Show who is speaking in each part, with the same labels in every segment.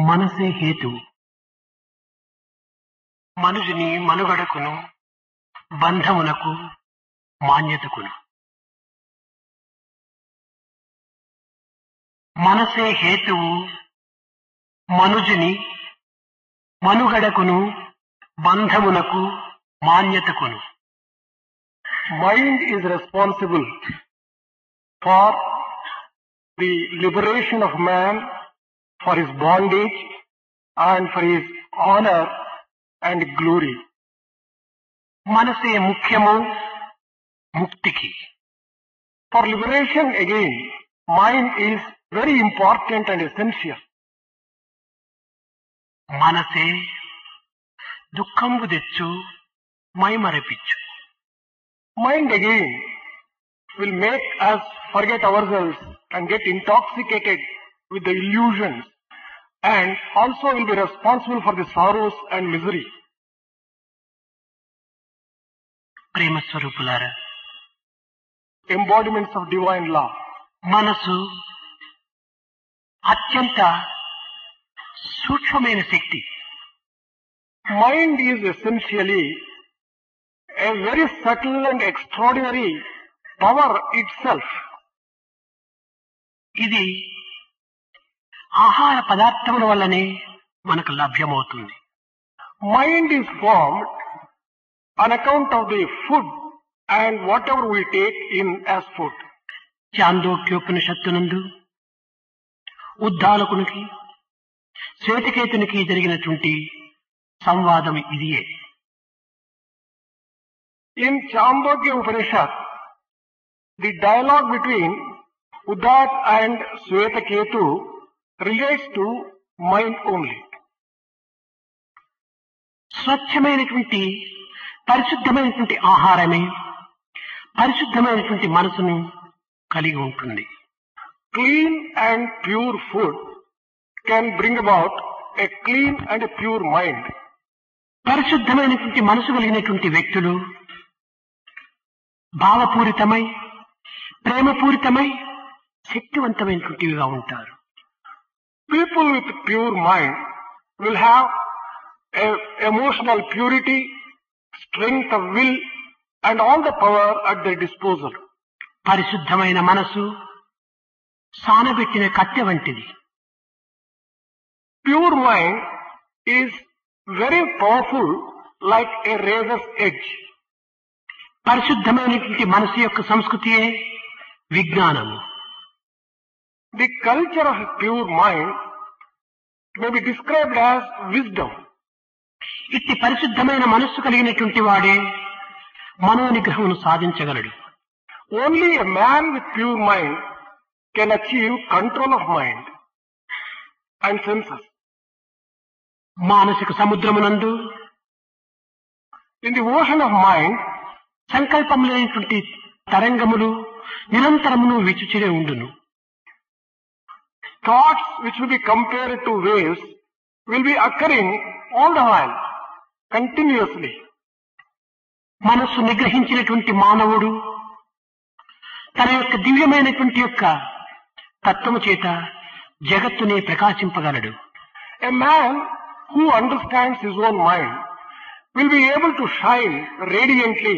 Speaker 1: మనసే హేతువు మనుజుని మనుగడకును బంధమునకు మాన్యతకును. మనసే హేతువు మనుజుని మనుగడకును బంధమునకు మాన్యతకును.
Speaker 2: Mind is responsible for the liberation of man, for his bondage and for his honor and glory.
Speaker 1: మనసే ముఖ్యము ముక్తికి.
Speaker 2: For liberation again, mind is very important and essential.
Speaker 1: మనసే దుఃఖంబు తెచ్చు మైమరపించు.
Speaker 2: Mind again will make us forget ourselves and get intoxicated with the illusions, and also will be responsible for the sorrows and misery.
Speaker 1: ప్రేమ స్వరూపులారా,
Speaker 2: Embodiments of divine love.
Speaker 1: మనసు అత్యంత సూక్ష్మమైన శక్తి.
Speaker 2: Mind is essentially a very subtle and extraordinary power itself.
Speaker 1: ఇది ఆహార పదార్థముల వల్లనే మనకు లభ్యమవుతుంది.
Speaker 2: Mind is formed on account of the food and whatever we take in as food.
Speaker 1: చాందోక్యోపనిషత్తునందు ఉద్దాలకునికి శ్వేతకేతునికి జరిగినటువంటి సంవాదం ఇదియే.
Speaker 2: In Chandogya Upanishad, the dialogue between Uddat and Swetaketu relates to mind only.
Speaker 1: స్వచ్ఛమైనటువంటి పరిశుద్ధమైనటువంటి ఆహారమే పరిశుద్ధమైనటువంటి మనసును కలిగి ఉంటుంది.
Speaker 2: Clean and pure food can bring about a clean and a pure mind.
Speaker 1: పరిశుద్ధమైనటువంటి మనసు కలిగినటువంటి వ్యక్తులు భావపూరితమై ప్రేమపూరితమై శక్తివంతమైనటువంటివిగా ఉంటారు.
Speaker 2: People with pure mind will have emotional purity, strength of will and all the power at their disposal.
Speaker 1: పరిశుద్ధమైన మనసు సానబెట్టిన కత్తె వంటిది.
Speaker 2: Pure mind is very powerful like a razor's edge.
Speaker 1: పరిశుద్ధమైనటువంటి మనసు యొక్క సంస్కృతియే విజ్ఞానము.
Speaker 2: The culture of a pure mind may be described as wisdom.
Speaker 1: ఇట్టి పరిశుద్ధమైన మనస్సు కలిగినటువంటి వాడే మనోనిగ్రహమును సాధించగలడు.
Speaker 2: Only a man with pure mind can achieve control of mind and senses.
Speaker 1: మానసిక సముద్రమునందు
Speaker 2: In the ocean of mind,
Speaker 1: సంకల్పం లేనటువంటి తరంగములు నిరంతరమును విచుచిరే ఉండును.
Speaker 2: thoughts which will be compared to waves will be occurring all the while, continuously.
Speaker 1: మనస్సు నిగ్రహించినటువంటి మానవుడు తన యొక్క దివ్యమైనటువంటి యొక్క తత్వము చేత జగత్తుని ప్రకాశింపగలడు.
Speaker 2: A man who understands his own mind will be able to shine radiantly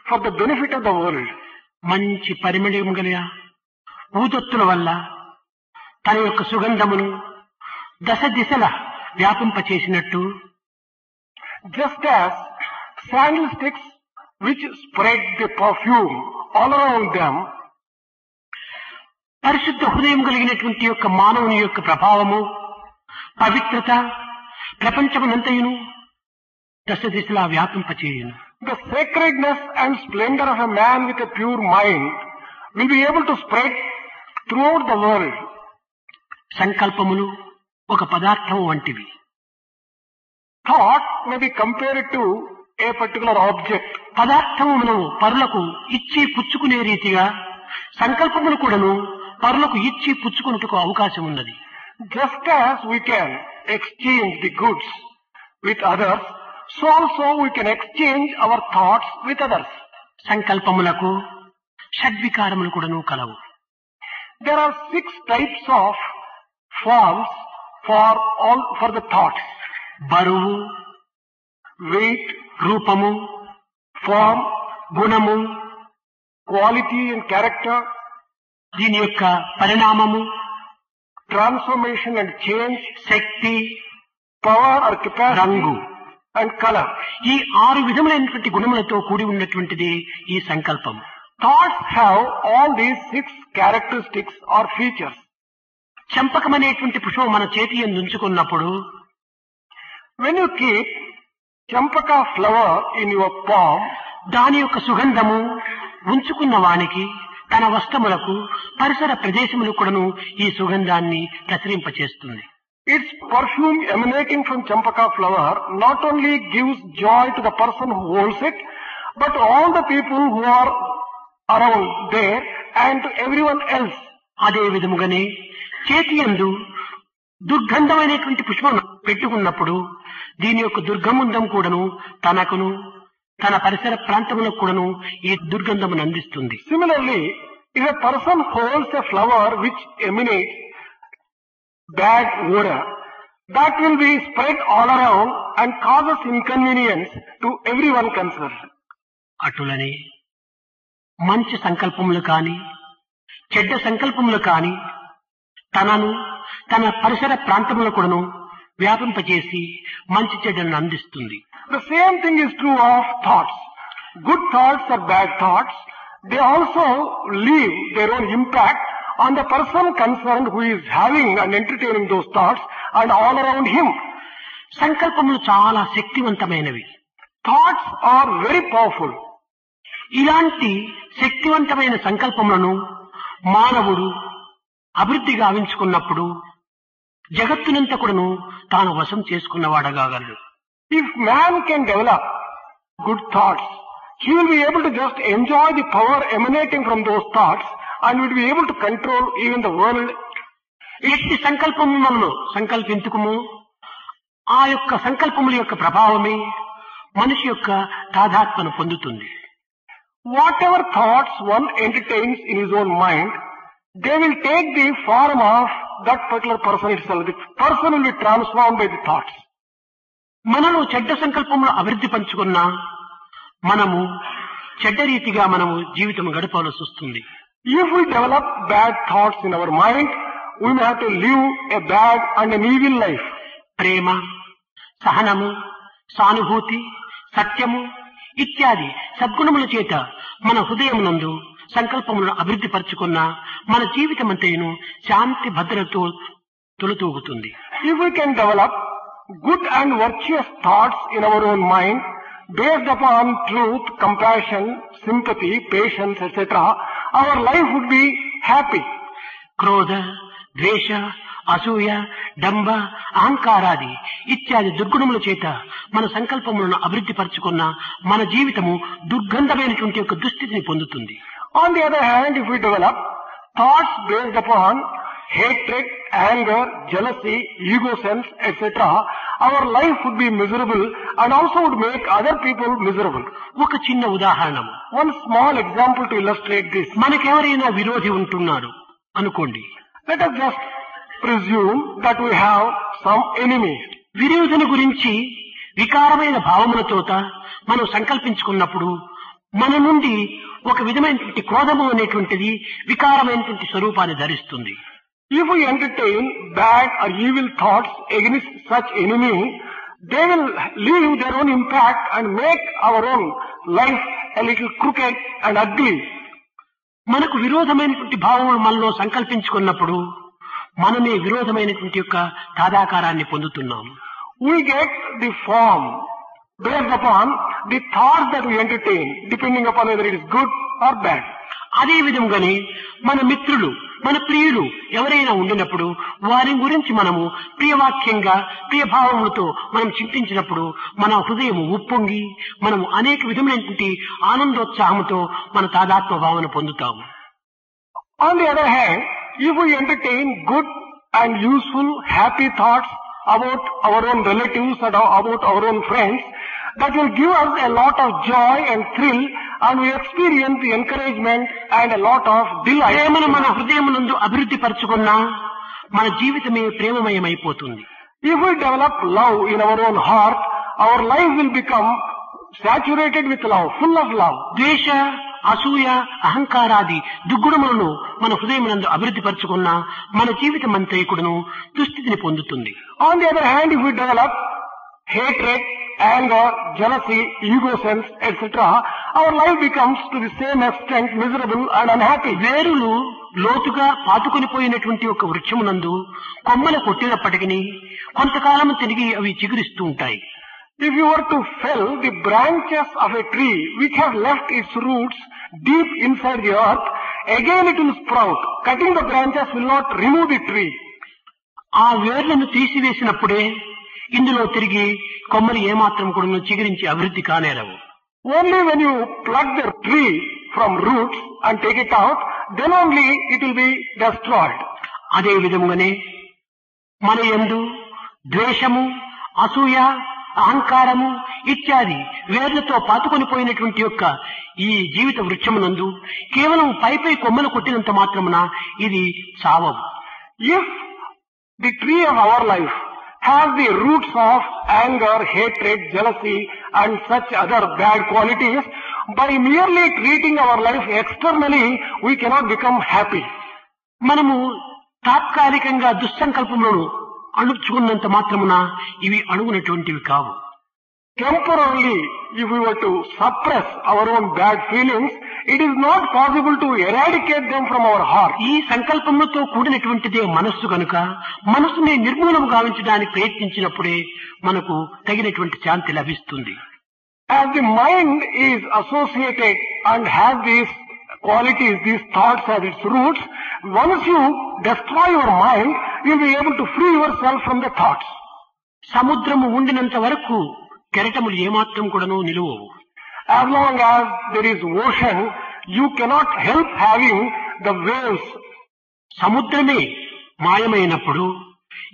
Speaker 2: for the benefit of the world.
Speaker 1: మంచి పరిమళం గల ఊదొత్తుల వల్ల తన యొక్క సుగంధమును దశ దిశల వ్యాపింపచేసినట్టు,
Speaker 2: just as sandal sticks which spread the perfume all around them,
Speaker 1: పరిశుద్ధ హృదయం కలిగినటువంటి యొక్క మానవుని యొక్క ప్రభావము పవిత్రత ప్రపంచమునంతయును దశ దిశలా వ్యాపింపచేయును.
Speaker 2: the sacredness and splendor of a man with a pure mind will be able to spread throughout the world.
Speaker 1: సంకల్పములు ఒక పదార్థం వంటివి.
Speaker 2: Thought may be compared to a particular object.
Speaker 1: పదార్థము మనము పరులకు ఇచ్చి పుచ్చుకునే రీతిగా సంకల్పములు కూడాను పరులకు ఇచ్చి పుచ్చుకున్నట్టుకు అవకాశం ఉన్నది.
Speaker 2: Just as we can exchange the goods with others, so also we can exchange our thoughts with others.
Speaker 1: సంకల్పములకు షడ్వికారములు కూడాను కలవు.
Speaker 2: There are 6 types of forms for the thoughts.
Speaker 1: బరువు,
Speaker 2: Weight,
Speaker 1: రూపము,
Speaker 2: form,
Speaker 1: గుణము,
Speaker 2: quality and character,
Speaker 1: దీని యొక్క పరిణామము,
Speaker 2: transformation and change,
Speaker 1: Shakti,
Speaker 2: power or capacity,
Speaker 1: రంగు.
Speaker 2: and color.
Speaker 1: ఈ 6 విధములైనటువంటి గుణములతో కూడి ఉన్నటువంటిది ఈ సంకల్పం.
Speaker 2: Thoughts have all these 6 characteristics or features.
Speaker 1: చంపకమనేటువంటి పుష్పం మన చేతి యందు ఉంచుకున్నప్పుడు
Speaker 2: When you keep champaka flower in your palm,
Speaker 1: దాని యొక్క సుగంధము ఉంచుకున్న వానికి తన వస్త్రములకు పరిసర ప్రదేశములకు కూడాను ఈ సుగంధాన్ని ప్రసరింపచేస్తుంది.
Speaker 2: its perfume emanating from champaka flower not only gives joy to the person who holds it, but all the people who are around there and to everyone else.
Speaker 1: అదే విధముగానే చేతి యందు దుర్గంధమైనటువంటి పుష్పం పెట్టుకున్నప్పుడు దీని యొక్క దుర్గంధం కూడాను తనకును తన పరిసర ప్రాంతములకు కూడాను ఈ దుర్గంధమును అందిస్తుంది.
Speaker 2: Similarly, if a person holds a flower which emanates bad odor, that will be spread all around and causes inconvenience to everyone concerned.
Speaker 1: అటులనే మంచి సంకల్పములు కాని చెడ్డ సంకల్పములు కాని తనను తన పరిసర ప్రాంతములకు కూడాను వ్యాపింపచేసి మంచి చెడ్డలను అందిస్తుంది.
Speaker 2: The same thing is true of thoughts. Good thoughts or bad thoughts, they also leave their own impact on the person concerned who is having and entertaining those thoughts and all around him.
Speaker 1: సంకల్పములు చాలా శక్తివంతమైనవి.
Speaker 2: Thoughts are very powerful.
Speaker 1: ఇలాంటి శక్తివంతమైన సంకల్పములను మానవుడు అభివృద్ధి గావించుకున్నప్పుడు జగత్తునంతా కూడాను తాను వశం చేసుకున్నవాడగాగలడు.
Speaker 2: If man can develop good thoughts, he will be able to just enjoy the power emanating from those thoughts and will be able to control even the world.
Speaker 1: ఎట్టి సంకల్పములను సంకల్పించుకుము ఆ యొక్క సంకల్పముల యొక్క ప్రభావమే మనిషి యొక్క తాదాత్మను పొందుతుంది.
Speaker 2: Whatever thoughts one entertains in his own mind, they will take the form of that particular person itself. The person will be transformed by the thoughts.
Speaker 1: మనలో చెడ్డ సంకల్పములు అభివృద్ధి పంచుకున్నా మనము చెడ్డ రీతిగా మనము జీవితం గడపవలసి వస్తుంది.
Speaker 2: If we develop bad thoughts in our mind, we may have to live a bad and an evil life.
Speaker 1: ప్రేమ, సహనము, సానుభూతి, సత్యము ఇత్యాది సద్గుణముల చేత మన హృదయమునందు సంకల్పములను అభివృద్ధి పరచుకున్న మన జీవితం అంతేను శాంతి భద్రతతో తొలతూగుతుంది.
Speaker 2: If we can develop good and virtuous thoughts in our own mind, based upon truth, compassion, sympathy, patience, etc., our life would be happy.
Speaker 1: క్రోధ, ద్వేష, అసూయ, డంబ, అహంకారాది ఇత్యాది దుర్గుణముల చేత మన సంకల్పములను అభివృద్ధి పరచుకున్న మన జీవితము దుర్గంధమైనటువంటి యొక్క దుస్థితిని పొందుతుంది.
Speaker 2: On the other hand, if we develop thoughts based upon hatred, anger, jealousy, ego sense, etc., our life would be miserable and also would make other people miserable.
Speaker 1: ఒక చిన్న ఉదాహరణము,
Speaker 2: One small example to illustrate this.
Speaker 1: మనకెవరైనా విరోధి ఉంటున్నారు అనుకోండి.
Speaker 2: Let us just presume that we have some enemy.
Speaker 1: విరోధిని గురించి వికారమైన భావములతోట మనం సంకల్పించుకున్నప్పుడు మన నుండి ఒక విధమైనటువంటి క్రోధము అనేటువంటిది వికారమైనటువంటి స్వరూపాన్ని ధరిస్తుంది.
Speaker 2: If we entertain bad or evil thoughts against such enemy, they will leave their own impact and make our own life a little crooked and ugly.
Speaker 1: మనకు విరోధమైనటువంటి భావములు మనలో సంకల్పించుకున్నప్పుడు మనమే విరోధమైనటువంటి యొక్క తాదాకారాన్ని పొందుతున్నాము.
Speaker 2: We get the form based upon the thoughts that we entertain, depending upon whether it is good or bad.
Speaker 1: అదే విధంగానే మన మిత్రులు, మన ప్రియులు ఎవరైనా ఉండినప్పుడు వారి గురించి మనము ప్రియవాక్యంగా ప్రియభావములతో మనం చింతించినప్పుడు మన హృదయం ఉప్పొంగి మనము అనేక విధమైనటువంటి ఆనందోత్సాహంతో మన తాదాత్మ భావన పొందుతాము.
Speaker 2: On the other hand, if we entertain good and useful, happy thoughts about our own relatives and about our own friends, that will give us a lot of joy and thrill, and we experience the encouragement and a lot of delight.
Speaker 1: ప్రేమను మన హృదయమునందు అభివృద్ధి పరచుకున్నా మన జీవితమే ప్రేమమయమైపోతుంది.
Speaker 2: If we develop love in our own heart, our life will become saturated with love, full of love.
Speaker 1: ద్వేష, అసూయ, అహంకారాది దుర్గుణములను మన హృదయమునందు అభివృద్ధి పరచుకున్న మన జీవితం అంతైకుడును దుస్థితిని పొందుతుంది.
Speaker 2: On the other hand, if we develop hatred, anger, jealousy, ego sense, etc., our life becomes to the same extent miserable and unhappy.
Speaker 1: వేరులు లోతుగా పాతుకొని పోయినటువంటి ఒక వృక్షమునందు కొమ్మలు కొట్టినప్పటికీ కొంతకాలం తిరిగి అవి చిగురిస్తూ ఉంటాయి.
Speaker 2: If you were to fell the branches of a tree which has left its roots deep inside the earth, again it will sprout. Cutting the branches will not remove the tree.
Speaker 1: ఆ వేర్లను తీసివేసినప్పుడే ఇందులో తిరిగి కొమ్మలు ఏమాత్రం కూడా చిగురించి అభివృద్ధి కానేరవు.
Speaker 2: Only when you pluck the tree from roots and take it out, then only it will be destroyed.
Speaker 1: అదే విధముగానే మన యందు ద్వేషము, అసూయ, అహంకారము ఇత్యాది వేర్లతో పాతుకొని పోయినటువంటి యొక్క ఈ జీవిత వృక్షమునందు కేవలం పైపై కొమ్మలు కొట్టినంత మాత్రమున ఇది చావవు.
Speaker 2: If the tree of our life has the roots of anger, hatred, jealousy and such other bad qualities, by merely treating our life externally, we cannot become happy.
Speaker 1: మనము తాత్కాలికంగా దుస్సంకల్పములను అణుచుకున్నంత మాత్రమున ఇవి అణుగునటువంటివి కావు.
Speaker 2: Temporarily, if we were to suppress our own bad feelings, it is not possible to eradicate them from our heart.
Speaker 1: ఈ సంకల్పములతో కూడినటువంటిదే మనస్సు కనుక మనస్సుని నిర్మూలము గావించడానికి ప్రయత్నించినప్పుడే మనకు తగినటువంటి శాంతి లభిస్తుంది.
Speaker 2: As the mind is associated and has these qualities, these thoughts as its roots, once you destroy your mind, you will be able to free yourself from the thoughts.
Speaker 1: సముద్రము ఉండినంత వరకు కెరటములు ఏమాత్రం కూడాను నిలువవు.
Speaker 2: As long as there is ocean, you cannot help having the waves.
Speaker 1: సముద్రమే మాయమైనప్పుడు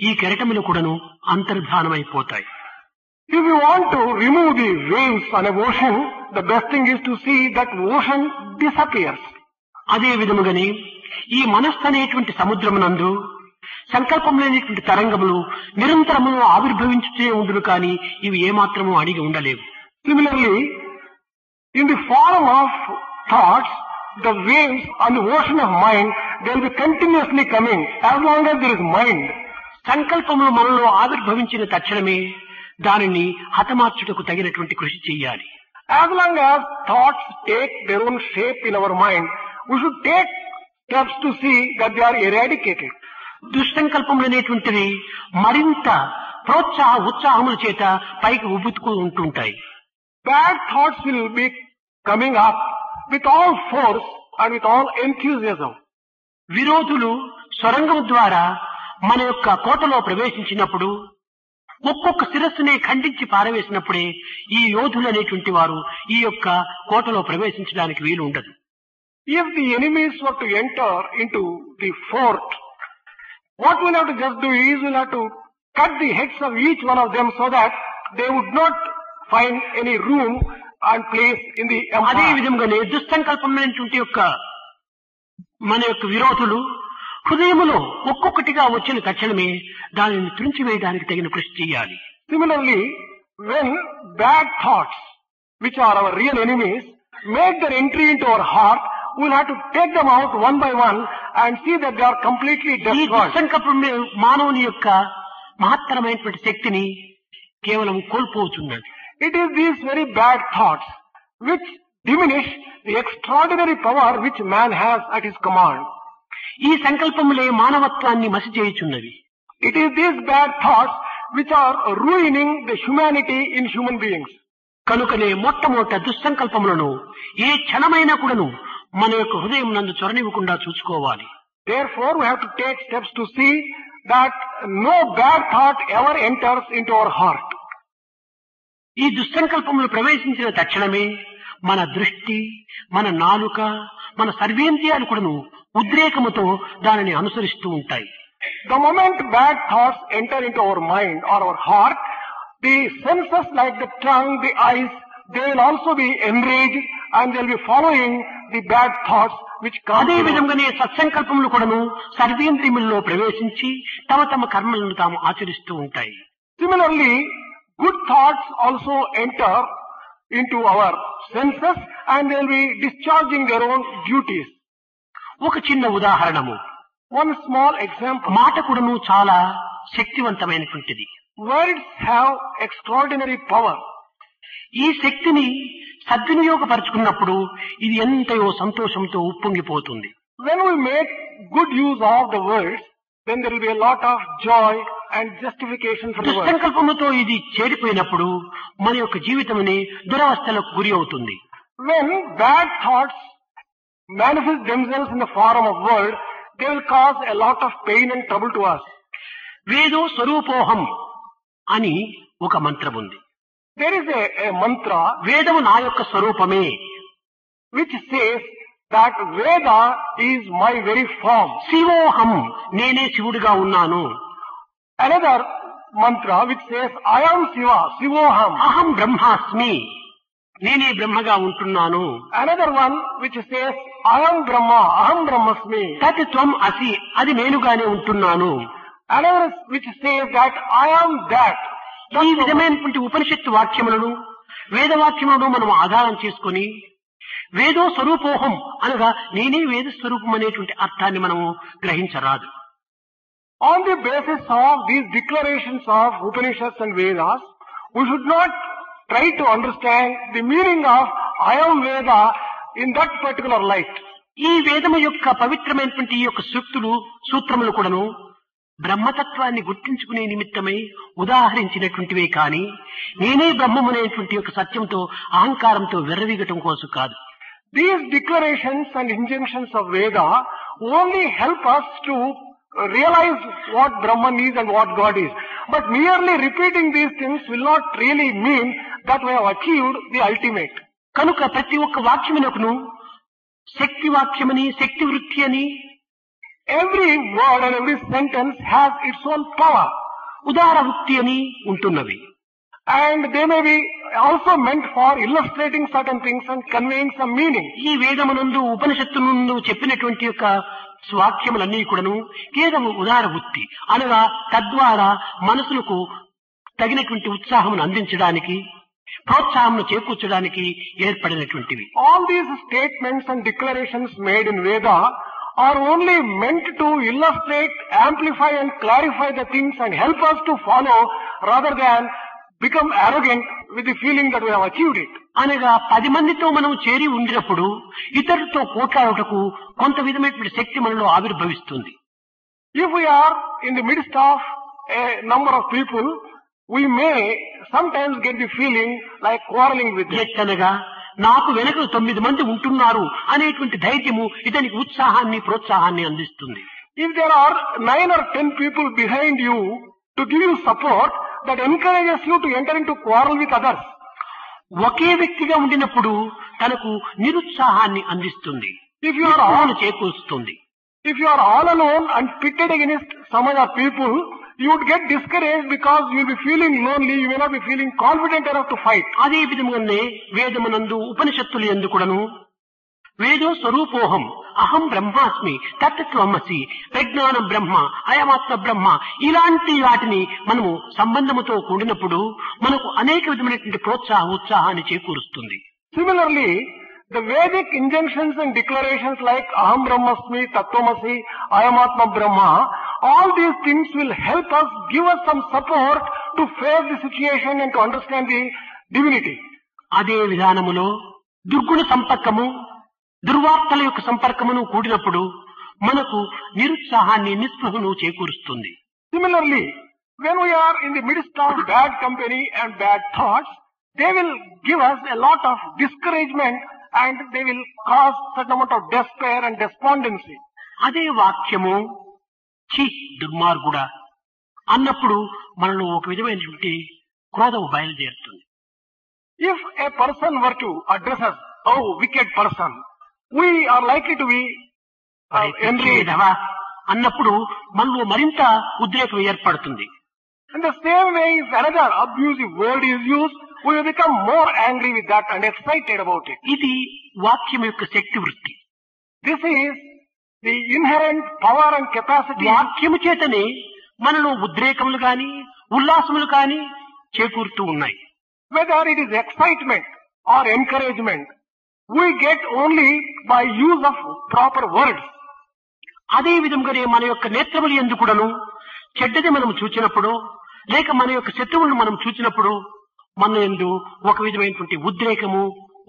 Speaker 1: ఈ కెరటములు కూడాను అంతర్ధానమైపోతాయి.
Speaker 2: If you want to remove the waves on a ocean, the best thing is to see that ocean disappears.
Speaker 1: అదే విధముగానే ఈ మనస్సు అనేటువంటి సముద్రమునందు సంకల్పములైనటువంటి తరంగములు నిరంతరము ఆవిర్భవించుతూ ఉండును కానీ ఇవి ఏమాత్రము అడిగి ఉండలేవు.
Speaker 2: Similarly, in the form of thoughts, the waves on the ocean of mind, they will be continuously coming as long as there is mind.
Speaker 1: సంకల్పములు మనలో ఆవిర్భవించిన తక్షణమే దానిని హతమార్చుటకు తగినటువంటి కృషి చేయాలి.
Speaker 2: As long as thoughts take their own shape in our mind, we should take steps to see that they are eradicated.
Speaker 1: దుస్సంకల్పములు అనేటువంటివి మరింత ఉత్సాహముల చేత పైకి ఉబ్బుతూ ఉంటుంటాయి.
Speaker 2: Bad thoughts will be coming up with all force and with all enthusiasm.
Speaker 1: విరోధులు సొరంగం ద్వారా మన యొక్క కోటలో ప్రవేశించినప్పుడు ఒక్కొక్క శిరస్సునే ఖండించి పారవేసినప్పుడే ఈ యోధులు అనేటువంటి వారు ఈ యొక్క కోటలో ప్రవేశించడానికి వీలు ఉండదు.
Speaker 2: If the enemies were to enter into the fort, what we'll have to just do is we'll have to cut the heads of each one of them so that they would not find any room and place in the
Speaker 1: అదే
Speaker 2: empire.
Speaker 1: విధంగానే దుస్సంకల్పమైనటువంటి యొక్క మన యొక్క విరోధులు హృదయములో ఒక్కొక్కటిగా వచ్చిన తక్షణమే దానిని త్రుంచివేయడానికి తగిన కృషి చేయాలి.
Speaker 2: Similarly, when bad thoughts, which are our real enemies, make their entry into our heart, we'll have to take them out one by one and see that they are completely
Speaker 1: ఈ
Speaker 2: destroyed.
Speaker 1: దుస్సంకల్పమే మానవుని యొక్క మహత్తరమైనటువంటి శక్తిని కేవలం కోల్పోతున్నది.
Speaker 2: It is these very bad thoughts which diminish the extraordinary power which man has at his command.
Speaker 1: ఈ సంకల్పములే మానవత్వాన్ని మసిచేయుచున్నవి.
Speaker 2: It is these bad thoughts which are ruining the humanity in human beings.
Speaker 1: కనుకనే మొట్టమొదట దుస్సంకల్పములను ఏ క్షణమైనా కూడాను మన యొక్క హృదయం నందు చొరనివ్వకుండా చూసుకోవాలి.
Speaker 2: Therefore, we have to take steps to see that no bad thought ever enters into our heart.
Speaker 1: ఈ దుస్సంకల్పములు ప్రవేశించిన తక్షణమే మన దృష్టి, మన నాలుక, మన సర్వేంద్రియాలు కూడాను ఉద్రేకముతో దానిని అనుసరిస్తూ ఉంటాయి.
Speaker 2: The moment bad thoughts enter into our mind or our heart, The senses like the tongue, the eyes, they will also be enraged and they will be following the bad thoughts which come.
Speaker 1: అదే విధంగానే సత్సంకల్పములు కూడాను సర్వేంద్రియములలో ప్రవేశించి తమ తమ కర్మలను తాము ఆచరిస్తూ ఉంటాయి.
Speaker 2: Similarly, good thoughts also enter into our senses and they will be discharging their own duties.
Speaker 1: ఒక చిన్న ఉదాహరణము,
Speaker 2: One small example.
Speaker 1: మాట కూడాను చాలా శక్తివంతమైనటువంటిది.
Speaker 2: Words have extraordinary power.
Speaker 1: ఈ శక్తిని సద్వినియోగపరుచుకున్నప్పుడు ఇది ఎంతయో సంతోషంతో ఉప్పొంగిపోతుంది.
Speaker 2: When we make good use of the words, then there will be a lot of joy and justification for the words.
Speaker 1: దుస్సంకల్పముతో ఇది చేరిపోయినప్పుడు మన యొక్క జీవితముని దురవస్థలకు గురి అవుతుంది.
Speaker 2: When bad thoughts manifest themselves in the form of word, they will cause a lot of pain and trouble to us.
Speaker 1: వేదో స్వరూపోహం అని ఒక మంత్రం ఉంది.
Speaker 2: There is a mantra
Speaker 1: వేదము నా యొక్క స్వరూపమే,
Speaker 2: which says that Veda is my very form.
Speaker 1: శివోహం నేనే శివుడిగా ఉన్నాను.
Speaker 2: Another mantra which says I am Shiva, Shivoham.
Speaker 1: అహం బ్రహ్మాస్మి నేనే బ్రహ్మగా ఉంటున్నాను.
Speaker 2: Another one which says I am Brahma, Aham Brahmasmi.
Speaker 1: తత్ త్వం అసి అది నేనుగానే ఉంటున్నాను.
Speaker 2: Another which says that I am that.
Speaker 1: ఈ విధమైనటువంటి ఉపనిషత్తు వాక్యములను వేదవాక్యములను మనం ఆధారం చేసుకొని వేదో స్వరూపోహం అనగా నేనే వేద స్వరూపం అనేటువంటి అర్థాన్ని మనము గ్రహించరాదు.
Speaker 2: On the basis of these declarations of Upanishads and Vedas, we should not try to understand the meaning of I am Veda in that particular light.
Speaker 1: ఈ వేదము యొక్క పవిత్రమైనటువంటి ఈ యొక్క సూక్తులు సూత్రములు కూడాను బ్రహ్మతత్వాన్ని గుర్తించుకునే నిమిత్తమై ఉదాహరించినటువంటివే కాని నేనే బ్రహ్మమనేటువంటి యొక్క సత్యంతో అహంకారంతో వెర్రవీగటం కోసం కాదు.
Speaker 2: These declarations and injunctions of Veda only help us to realize what Brahman is and what God is. But merely repeating these things will not really mean that we have achieved the ultimate.
Speaker 1: కనుక ప్రతి ఒక్క వాక్యమునకును శక్తి వాక్యమని శక్తి వృత్తి అని
Speaker 2: Every word and every sentence has its own power.
Speaker 1: ఉదార వృత్తి అని ఉంటున్నవి.
Speaker 2: And they may be also meant for illustrating certain things and conveying some meaning.
Speaker 1: ఈ వేదమునందు ఉపనిషత్తునందు చెప్పినటువంటి యొక్క వాక్యములన్నీ కూడాను కేవలం ఉదార వృత్తి అనగా తద్వారా మనసులకు తగినటువంటి ఉత్సాహమును అందించడానికి ప్రోత్సాహమును చేకూర్చడానికి ఏర్పడినటువంటివి.
Speaker 2: All these statements and declarations made in Veda are only meant to illustrate, amplify and clarify the things and help us to follow rather than become arrogant with the feeling that we have achieved it.
Speaker 1: అనగా 10 మందితో మనం చేరి ఉండినప్పుడు ఇతరులతో పోట్లాడుటకు కొంత విధమైనటువంటి శక్తి మనలో ఆవిర్భవిస్తుంది.
Speaker 2: If we are in the midst of a number of people, we may sometimes get the feeling like quarreling with them.
Speaker 1: ఎట్లనగా నాకు వెనక 9 మంది ఉంటున్నారు అనేటువంటి ధైర్యము ఇతనికి ఉత్సాహాన్ని ప్రోత్సాహాన్ని అందిస్తుంది.
Speaker 2: If there are 9 or 10 people behind you to give you support, that encourages you to enter into quarrel with others.
Speaker 1: ఒకే వ్యక్తిగా ఉండినప్పుడు తనకు నిరుత్సాహాన్ని అందిస్తుంది.
Speaker 2: If you are all
Speaker 1: చేకూరుస్తుంది.
Speaker 2: If you are all alone and pitted against some other people, you would get discouraged because you will be feeling lonely, you may not be feeling confident enough to fight.
Speaker 1: అదే విధంగానే వేదమునందు ఉపనిషత్తులు ఎందుకుడను వేదో స్వరూపోహం అహం బ్రహ్మాస్మి తత్త్వమసి ప్రజ్ఞానం బ్రహ్మ అయమాత్మ బ్రహ్మ ఇలాంటి వాటిని మనము సంబంధముతో కూడినప్పుడు మనకు అనేక విధమైనటువంటి ఉత్సాహాన్ని చేకూరుస్తుంది.
Speaker 2: Similarly, the Vedic injunctions and declarations like Aham Brahmasmi, Tattvamasi, Ayamatma Brahma, all these things will help us, give us some support to face the situation and to understand the divinity.
Speaker 1: అదే విధానములో దుర్గుణ సంపర్కము దుర్వార్తల యొక్క సంపర్కమును కూడినప్పుడు మనకు నిరుత్సాహాన్ని నిస్పృహను చేకూరుస్తుంది.
Speaker 2: Similarly, when we are in the midst of bad company and bad thoughts, they will give us a lot of discouragement and they will cause certain amount of despair and despondency.
Speaker 1: అదే వాక్యము ఛీ దుర్మార్గుడా అన్నప్పుడు మనలో ఒక విధమైనటువంటి క్రోధము బయలుదేరుతుంది.
Speaker 2: If a person were to address us, oh wicked person, we are likely to be enraged.
Speaker 1: అన్నప్పుడు మనలో మరింత ఉద్రేకం ఏర్పడుతుంది.
Speaker 2: In the same way, if another abusive word is used, we will become more angry with that and excited about it.
Speaker 1: ఇది వాక్యం యొక్క శక్తి వృత్తి.
Speaker 2: This is the inherent power and capacity.
Speaker 1: వాక్యము చేతనే మనలో ఉద్రేకములు గాని ఉల్లాసములు కాని చేకూరుతూ ఉన్నాయి.
Speaker 2: Whether it is excitement or encouragement, we get only by use of proper words.
Speaker 1: అదే విధంగానే మన యొక్క నేత్రములు ఎందుకుడను చెడ్డది మనం చూచినప్పుడు లేక మన యొక్క శత్రువులను మనం చూచినప్పుడు మన యందు ఒక విధమైనటువంటి ఉద్రేకము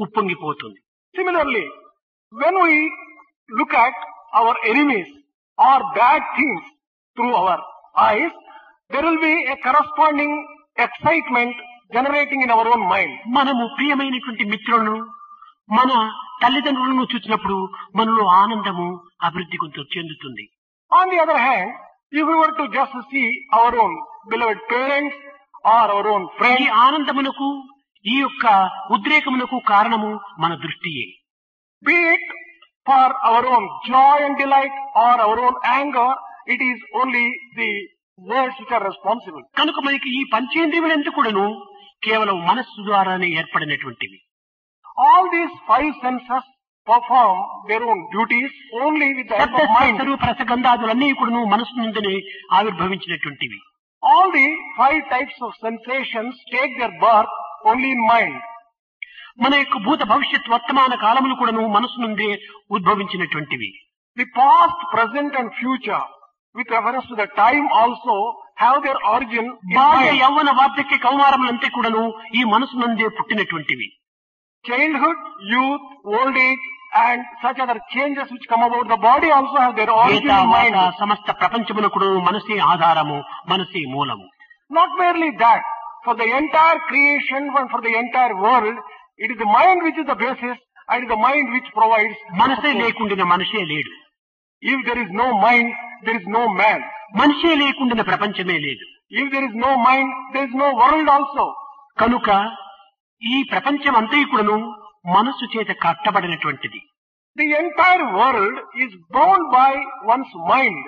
Speaker 1: ఉప్పొంగిపోతుంది.
Speaker 2: Similarly, when we look at our enemies or bad things through our eyes, there will be a corresponding excitement generating in our own mind.
Speaker 1: మనము ప్రియమైనటువంటి మిత్రులను మన తల్లిదండ్రులను చూసినప్పుడు మనలో ఆనందము అభివృద్ధి కొంచెం చెందుతుంది.
Speaker 2: On the other hand, if we were to just see our own beloved parents or our own
Speaker 1: ఈ
Speaker 2: friends,
Speaker 1: ఆనందమునకు ఈ యొక్క ఉద్రేకమునకు కారణము మన దృష్టియే.
Speaker 2: be it for our own joy and delight or our own anger, it is only the words which are responsible.
Speaker 1: కనుక మనకి ఈ పంచేంద్రియములంతా కూడాను కేవలం మనస్సు ద్వారానే ఏర్పడినటువంటివి.
Speaker 2: All these five senses perform their own duties only with the help of mind.
Speaker 1: శబ్ద రసగంధాదులన్నీ కూడాను మనస్సు నుండినే ఆవిర్భవించినటువంటివి.
Speaker 2: All the five types of sensations take their birth only in mind.
Speaker 1: మన యొక్క భూత భవిష్యత్ వర్తమాన కాలములు కూడాను మనస్సు నుండే ఉద్భవించినటువంటివి.
Speaker 2: The past, present and future with reference to the time also have their origin in
Speaker 1: బాల్య
Speaker 2: mind.
Speaker 1: యవ్వన వార్ధక్య కౌమారములంతా కూడాను ఈ మనస్సు నుండే పుట్టినటువంటివి.
Speaker 2: Childhood, youth, old age and such other changes which come about the body also have their origin
Speaker 1: Gita
Speaker 2: in mind.
Speaker 1: మాత సమస్త ప్రపంచమునకు మనసే ఆధారము, మనసే మూలము.
Speaker 2: Not merely that, for the entire creation and for the entire world, it is the mind which is the basis and it is the mind which provides.
Speaker 1: మనసే లేకుండిన మనిషే లేడు.
Speaker 2: If there is no mind, there is no man.
Speaker 1: మనిషే లేకుండిన ప్రపంచమే లేదు.
Speaker 2: If there is no mind, there is no world also.
Speaker 1: కనుక ఈ ప్రపంచం అంతా కూడాను మనస్సు చేత కట్టబడినటువంటిది.
Speaker 2: The entire world is bound by one's mind.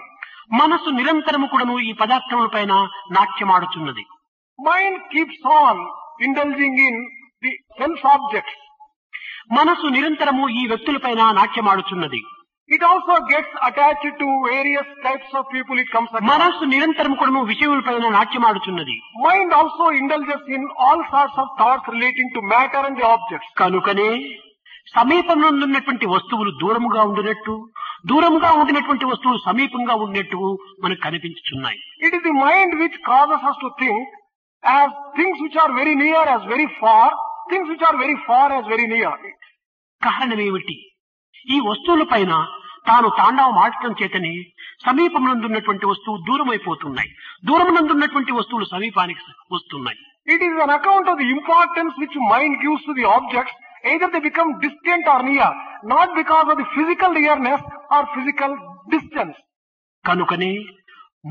Speaker 1: మనస్సు నిరంతరము కూడాను ఈ పదార్థములపైన నాట్యమాడుచున్నది.
Speaker 2: Mind keeps on indulging in the sense objects.
Speaker 1: మనస్సు నిరంతరము ఈ వ్యక్తులపైన నాట్యమాడుచున్నది.
Speaker 2: It also gets attached to various types of people it comes across.
Speaker 1: మనస్సు నిరంతరము కూడాను విషయములపైన నాట్యమాడుచున్నది.
Speaker 2: Mind also indulges in all sorts of thoughts relating to matter and the objects.
Speaker 1: కనుకనే సమీపంలో ఉన్నటువంటి వస్తువులు దూరముగా ఉండినట్టు, దూరముగా ఉండినటువంటి వస్తువులు సమీపంగా ఉన్నట్టు మనకు కనిపించుచున్నాయి.
Speaker 2: It is the mind which causes us to think as things which are very near as very far, things which are very far as very near.
Speaker 1: కారణమేమిటి? ఈ వస్తువుల పైన తాను తాండవం ఆడటం చేతనే సమీపమునందున్నటువంటి వస్తువు దూరమైపోతున్నాయి, దూరమునందున్నటువంటి వస్తువులు సమీపానికి వస్తున్నాయి.
Speaker 2: It is an account of the importance which mind gives to the objects. Either they become distant or near, not because of the physical nearness or physical distance.
Speaker 1: కనుకనే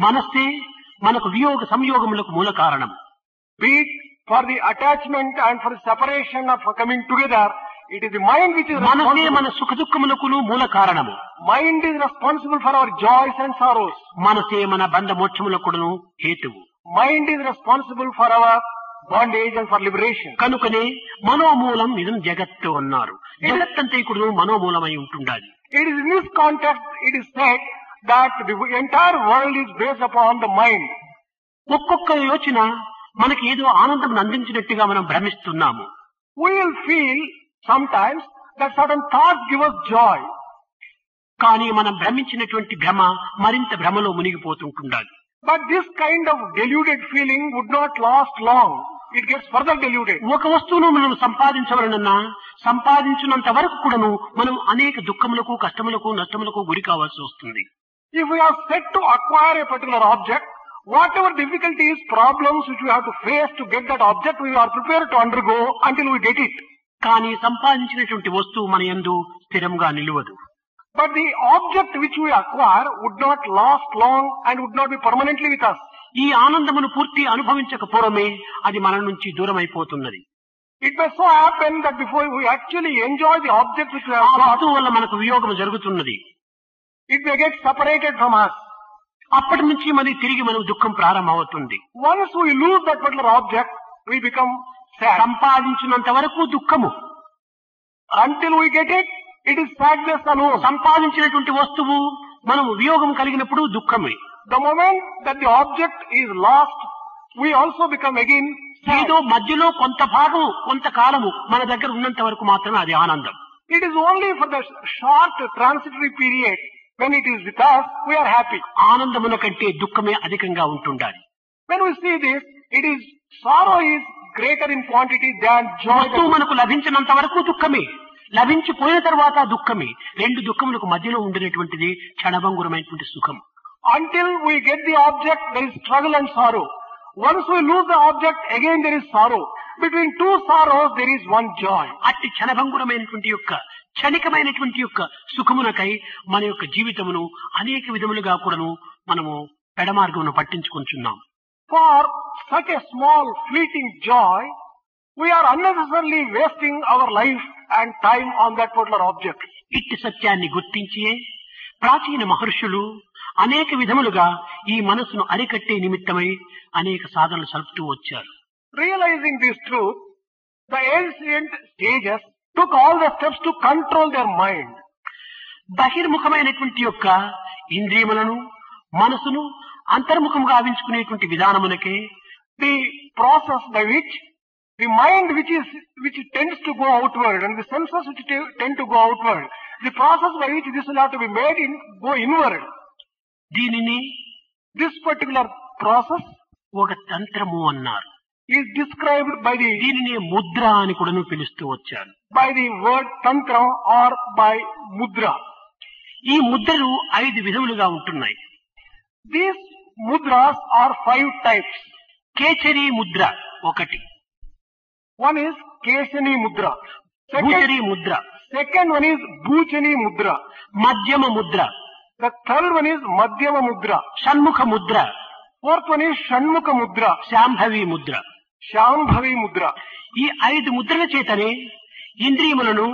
Speaker 1: మనస్సే మనకు వియోగ సంయోగములకు మూల కారణం.
Speaker 2: Be it for the attachment and for the separation or for coming together, it is the mind which is
Speaker 1: మనసే
Speaker 2: responsible.
Speaker 1: మన సుఖ దుఃఖములకు మూల కారణము.
Speaker 2: Mind is responsible for our joys and sorrows.
Speaker 1: మనసే మన బంధ మోక్షములకును హేతువు.
Speaker 2: Mind is responsible for our bondage and for liberation.
Speaker 1: కనుకనే మనోమూలం ఇదం జగత్తు అన్నారు. జగత్తంతా కూడా మనోమూలమై ఉంటుండాలి.
Speaker 2: It is in this context it is said that the entire world is based upon the mind.
Speaker 1: ఒక్కొక్క యోచన మనకి ఏదో ఆనందం అందించినట్టుగా మనం భ్రమిస్తున్నాము.
Speaker 2: We will feel sometimes that certain thoughts give us joy.
Speaker 1: కానీ మనం భ్రమించినటువంటి భ్రమ మరింత భ్రమలో మునిగిపోతుంటుండాలి.
Speaker 2: But this kind of deluded feeling would not last long. It gets further deluded.
Speaker 1: ఒక వస్తువును మనం సంపాదించవలనన్నా సంపాదించినంత వరకు కూడాను మనం అనేక దుఃఖములకు, కష్టములకు, నష్టములకు గురి కావాల్సి వస్తుంది.
Speaker 2: If we are set to acquire a particular object, whatever difficulties, problems which we have to face to get that object, we are prepared to undergo until we get it.
Speaker 1: కానీ సంపాదించినటువంటి వస్తువు మన యందు స్థిరంగా నిలువదు.
Speaker 2: But the object which we acquire would not last long and would not be permanently with us.
Speaker 1: ఈ ఆనందమును పూర్తి అనుభవించక పూర్వమే అది మన నుంచి దూరం అయిపోతున్నది.
Speaker 2: It may so happen that before we actually enjoy the object which we
Speaker 1: ఆ
Speaker 2: have got,
Speaker 1: వస్తువు వల్ల మనకు వియోగం జరుగుతున్నది.
Speaker 2: it may get separated from us.
Speaker 1: అప్పటి నుంచి మళ్ళీ తిరిగి మనకు దుఃఖం ప్రారంభమవుతుంది.
Speaker 2: Once we lose that particular object, we become sad.
Speaker 1: సంపాదించినంత వరకు దుఃఖము.
Speaker 2: Until we get it, it is sadness alone.
Speaker 1: సంపాదించినటువంటి వస్తువు మనం వియోగం కలిగినప్పుడు దుఃఖమే.
Speaker 2: The moment that the object is lost, we also become again sad.
Speaker 1: ఏదో మధ్యలో కొంత భాగం కొంతకాలము మన దగ్గర ఉన్నంత వరకు మాత్రమే అది ఆనందం.
Speaker 2: It is only for the short transitory period when it is with us, we are happy.
Speaker 1: ఆనందమున కంటే దుఃఖమే అధికంగా ఉంటుండాలి.
Speaker 2: When we see this, it is sorrow is greater in quantity than joy.
Speaker 1: వస్తువు మనకు లభించినంత వరకు దుఃఖమే, లభించిపోయిన తర్వాత దుఃఖమే. రెండు దుఃఖములకు మధ్యలో ఉండినటువంటిది క్షణభంగురమైనటువంటి సుఖం.
Speaker 2: Until we get the object, there is struggle and sorrow. Once we lose the object, again there is sorrow. Between two sorrows, there is one joy.
Speaker 1: అట్టి క్షణభంగురమైనటువంటి యొక్క క్షణికమైనటువంటి యొక్క సుఖమునకై మన యొక్క జీవితమును అనేక విధములుగా కూడాను మనము పెడమార్గమును పట్టించుకుంటున్నాం.
Speaker 2: For such a small fleeting joy, we are unnecessarily wasting our life and time on that particular object.
Speaker 1: ఇట్టి సత్యాన్ని గుర్తించి ప్రాచీన మహర్షులు అనేక విధములుగా ఈ మనసును అరికట్టే నిమిత్తమై అనేక సాధనలు సలుపుతూ వచ్చారు.
Speaker 2: Realizing this truth, the ancient sages took all the steps to control their mind.
Speaker 1: బహిర్ముఖమైనటువంటి యొక్క ఇంద్రియములను మనసును అంతర్ముఖంగా గావించుకునేటువంటి విధానమునకే
Speaker 2: The process by which the mind which tends to go outward and the senses which tend to go outward, the process by which this will have to be made go inward.
Speaker 1: దీనిని
Speaker 2: This particular process
Speaker 1: ఒక తంత్రము అన్నారు.
Speaker 2: is described by
Speaker 1: దీనిని ముద్ర అని కూడాను పిలుస్తూ వచ్చారు.
Speaker 2: the word tantra or by mudra.
Speaker 1: ఈ ముద్రలు 5 విధములుగా ఉంటున్నాయి.
Speaker 2: These mudras are 5 types.
Speaker 1: కేచరి Mudra ఒకటి,
Speaker 2: One is Keshani mudra.
Speaker 1: భూచరి Mudra,
Speaker 2: Second one is Bhuchani mudra.
Speaker 1: మధ్యమ Mudra,
Speaker 2: The third one is Madhyama mudra.
Speaker 1: Shanmukha Mudra,
Speaker 2: Fourth one is Shanmukha mudra.
Speaker 1: Shambhavi Mudra.
Speaker 2: Shambhavi mudra.
Speaker 1: ఈ 5 ముద్రల చేతనే ఇంద్రియములను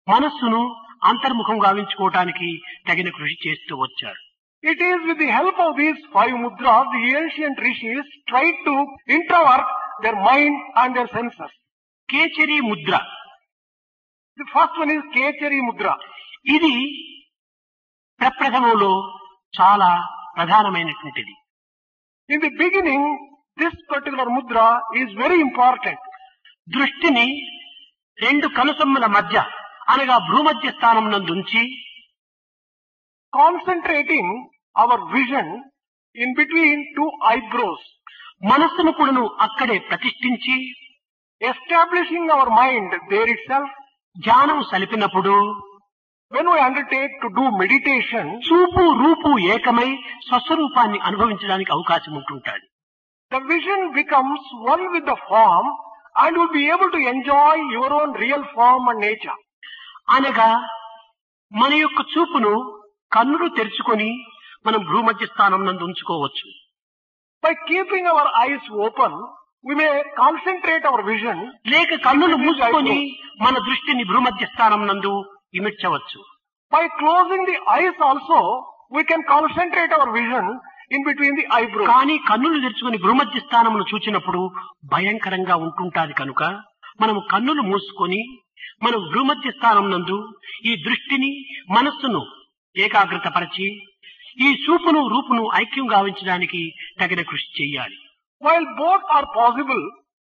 Speaker 1: మనస్సును అంతర్ముఖం గావించుకోవటానికి తగిన కృషి చేస్తూ వచ్చారు.
Speaker 2: It is with the help of these 5 mudras the ancient rishis tried to introvert their mind and their senses.
Speaker 1: కేచరి Mudra,
Speaker 2: The first one is Kechari mudra.
Speaker 1: ఇది ప్రప్రథమంలో చాలా ప్రధానమైనటువంటిది.
Speaker 2: In the beginning, this particular mudra is very important.
Speaker 1: దృష్టిని 2 కనుసొమ్మల మధ్య అనగా భ్రూమధ్య స్థానం నందుంచి
Speaker 2: Concentrating our vision in between 2 eyebrows.
Speaker 1: మనస్సును కూడాను అక్కడే ప్రతిష్ఠించి
Speaker 2: Establishing our mind there itself.
Speaker 1: ధ్యానం సలిపినప్పుడు
Speaker 2: When we undertake to do meditation,
Speaker 1: చూపు రూపు ఏకమై స్వస్వరూపాన్ని అనుభవించడానికి అవకాశం ఉంటుంటాడు.
Speaker 2: the vision becomes one with the form and you will be able to enjoy your own real form and nature.
Speaker 1: అనగా మన యొక్క చూపును కన్నులు తెరుచుకొని మనం భ్రూమధ్య స్థానం నందు ఉంచుకోవచ్చు.
Speaker 2: By keeping our eyes open, we may concentrate our vision.
Speaker 1: లేక కన్నులు మూసుకొని మన దృష్టిని భ్రూమధ్య స్థానం నందు ఇమిడ్చవచ్చు.
Speaker 2: By closing the eyes also, we can concentrate our vision in between the eyebrows.
Speaker 1: కానీ కన్నులు తెరుచుకొని భ్రూమధ్య స్థానమును చూచినప్పుడు భయంకరంగా ఉంటుంటాది కనుక మనము కన్నులు మూసుకొని మనం భ్రూమధ్య స్థానం నందు ఈ దృష్టిని మనస్సును ఏకాగ్రత పరిచి ఈ చూపును రూపును ఐక్యం గావించడానికి తగిన కృషి చేయాలి.
Speaker 2: While both are possible,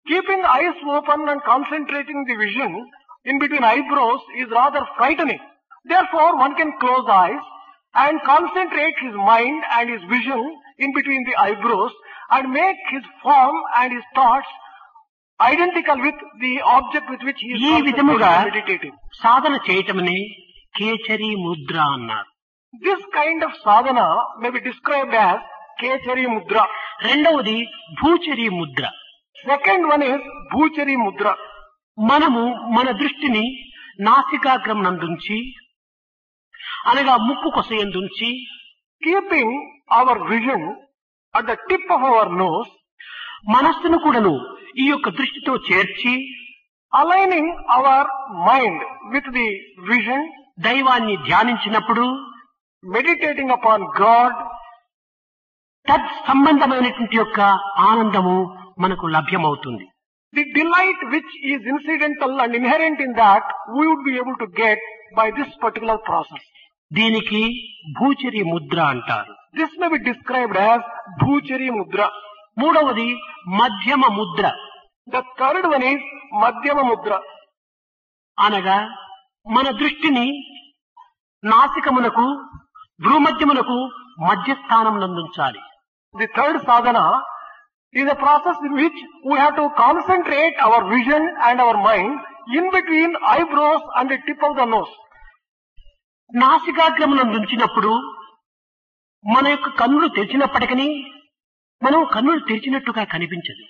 Speaker 2: keeping the eyes open and concentrating the vision in between eyebrows is rather frightening. Therefore, one can close the eyes and concentrate his mind and his vision in between the eyebrows and make his form and his thoughts identical with the object with which he is
Speaker 1: ఈ విధముగా
Speaker 2: meditating.
Speaker 1: సాధన చేయటమని కేచరి ముద్ర అన్నారు.
Speaker 2: This kind of sadhana may be described as Kechari mudra.
Speaker 1: రెండవది భూచరి Mudra.
Speaker 2: Second one is Bhuchari mudra.
Speaker 1: మనము మన దృష్టిని నాసికాగ్రం నందుంచి అనగా ముక్కు కొసయందుంచి
Speaker 2: Keeping our vision at the tip of our nose,
Speaker 1: మనస్సును కూడాను ఈ యొక్క దృష్టితో చేర్చి
Speaker 2: aligning our mind with the vision,
Speaker 1: దైవాన్ని ధ్యానించినప్పుడు
Speaker 2: meditating upon God,
Speaker 1: తత్ సంబంధమైనటువంటి యొక్క ఆనందము మనకు లభ్యమవుతుంది.
Speaker 2: The delight which is incidental and inherent in that, we would be able to get by this particular process.
Speaker 1: దీనికి భూచరి ముద్ర అంటారు.
Speaker 2: This may be described as Bhuchari Mudra.
Speaker 1: మూడవది మధ్యమ Mudra.
Speaker 2: The third one is Madhyama Mudra.
Speaker 1: అనగా మన దృష్టిని నాసికమునకు భ్రూమధ్యమునకు మధ్యస్థానం నందుంచాలి.
Speaker 2: The third sadhana is a process in which we have to concentrate our vision and our mind in between eyebrows and the tip of the nose.
Speaker 1: నాసికాగ్రమునందుంచినప్పుడు మన యొక్క కన్నులు తెరిచినప్పటికీ మనం కన్నులు తెరిచినట్టుగా కనిపించదు.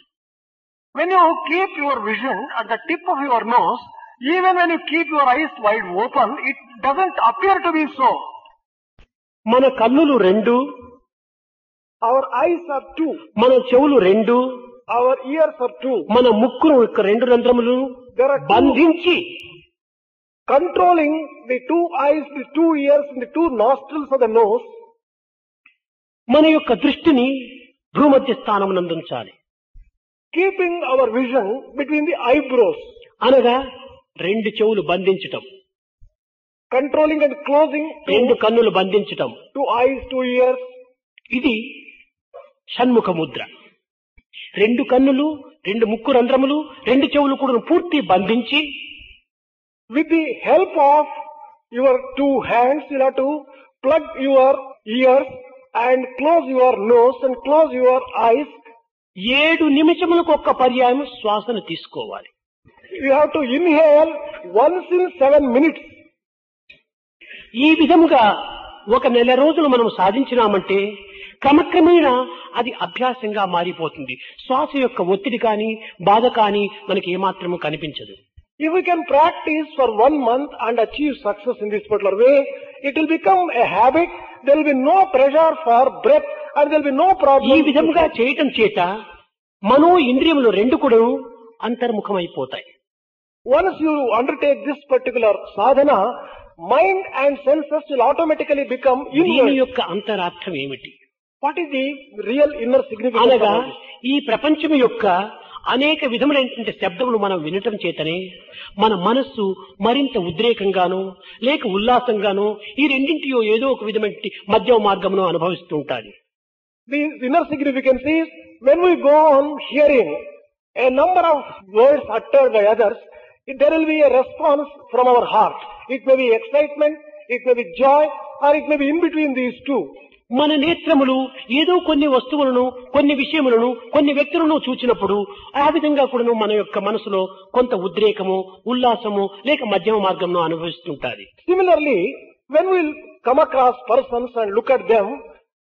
Speaker 2: When you keep your vision at the tip of your nose, even when you keep your eyes wide open, it doesn't appear to be so.
Speaker 1: మన కన్నులు రెండు,
Speaker 2: Our eyes are two,
Speaker 1: మన చెవులు రెండు,
Speaker 2: our ears are two.
Speaker 1: మన ముక్కును యొక్క రెండు రంధ్రములు
Speaker 2: There are two
Speaker 1: బంధించి
Speaker 2: controlling the two eyes, the two ears and the two nostrils of the nose.
Speaker 1: మన యొక్క దృష్టిని భ్రూమధ్య స్థానం నందుంచాలి.
Speaker 2: Keeping our vision between the eyebrows,
Speaker 1: అనగా రెండు చెవులు బంధించటం,
Speaker 2: controlling and closing
Speaker 1: రెండు కన్నులు బంధించటం,
Speaker 2: two eyes, two ears.
Speaker 1: ఇది షణ్ముఖ ముద్ర. రెండు కన్నులు, రెండు ముక్కు రంధ్రములు, రెండు చెవులు కూడా పూర్తి బంధించి
Speaker 2: With the help of your two hands, you have to plug your ears and close your nose and close your eyes.
Speaker 1: 7 నిమిషములకు ఒక్క పర్యాయం శ్వాసను తీసుకోవాలి.
Speaker 2: You have to inhale once in 7 minutes.
Speaker 1: ఈ విధముగా ఒక నెల రోజులు మనం సాధించినామంటే క్రమక్రమేణా అది అభ్యాసంగా మారిపోతుంది. శ్వాస యొక్క ఒత్తిడి కానీ బాధ కానీ మనకి ఏమాత్రము కనిపించదు.
Speaker 2: If we can practice for 1 month and achieve success in this particular way, it will become a habit. There will be no pressure for breath and there will be no
Speaker 1: ఈ
Speaker 2: problem.
Speaker 1: విధముగా చేయటం చేత మనో ఇంద్రియములు రెండు కూడా అంతర్ముఖమైపోతాయి.
Speaker 2: Once you undertake this particular sadhana, mind and senses will automatically become
Speaker 1: దీని
Speaker 2: inward.
Speaker 1: యొక్క అంతరార్థం ఏమిటి?
Speaker 2: What is the real inner significance
Speaker 1: అనగా
Speaker 2: of this?
Speaker 1: ఈ ప్రపంచం యొక్క అనేక విధములైనటువంటి శబ్దములు మనం వినటం చేతనే మన మనస్సు మరింత ఉద్రేకంగానో లేక ఉల్లాసంగానో ఈ రెండింటియో ఏదో ఒక విధమైన మధ్య మార్గమును అనుభవిస్తూ ఉంటారు.
Speaker 2: The inner significance is when we go on hearing a number of words uttered by others, there will be a response from our heart. It may be excitement, it may be joy, or it may be in between these two.
Speaker 1: మన నేత్రములు ఏదో కొన్ని వస్తువులను, కొన్ని విషయములను, కొన్ని వ్యక్తులను చూచినప్పుడు ఆ విధంగా కూడా మన యొక్క మనసులో కొంత ఉద్రేకము, ఉల్లాసము లేక మధ్యమ మార్గమును అనుభవిస్తుంటారు.
Speaker 2: Similarly, when we come across persons and look at them,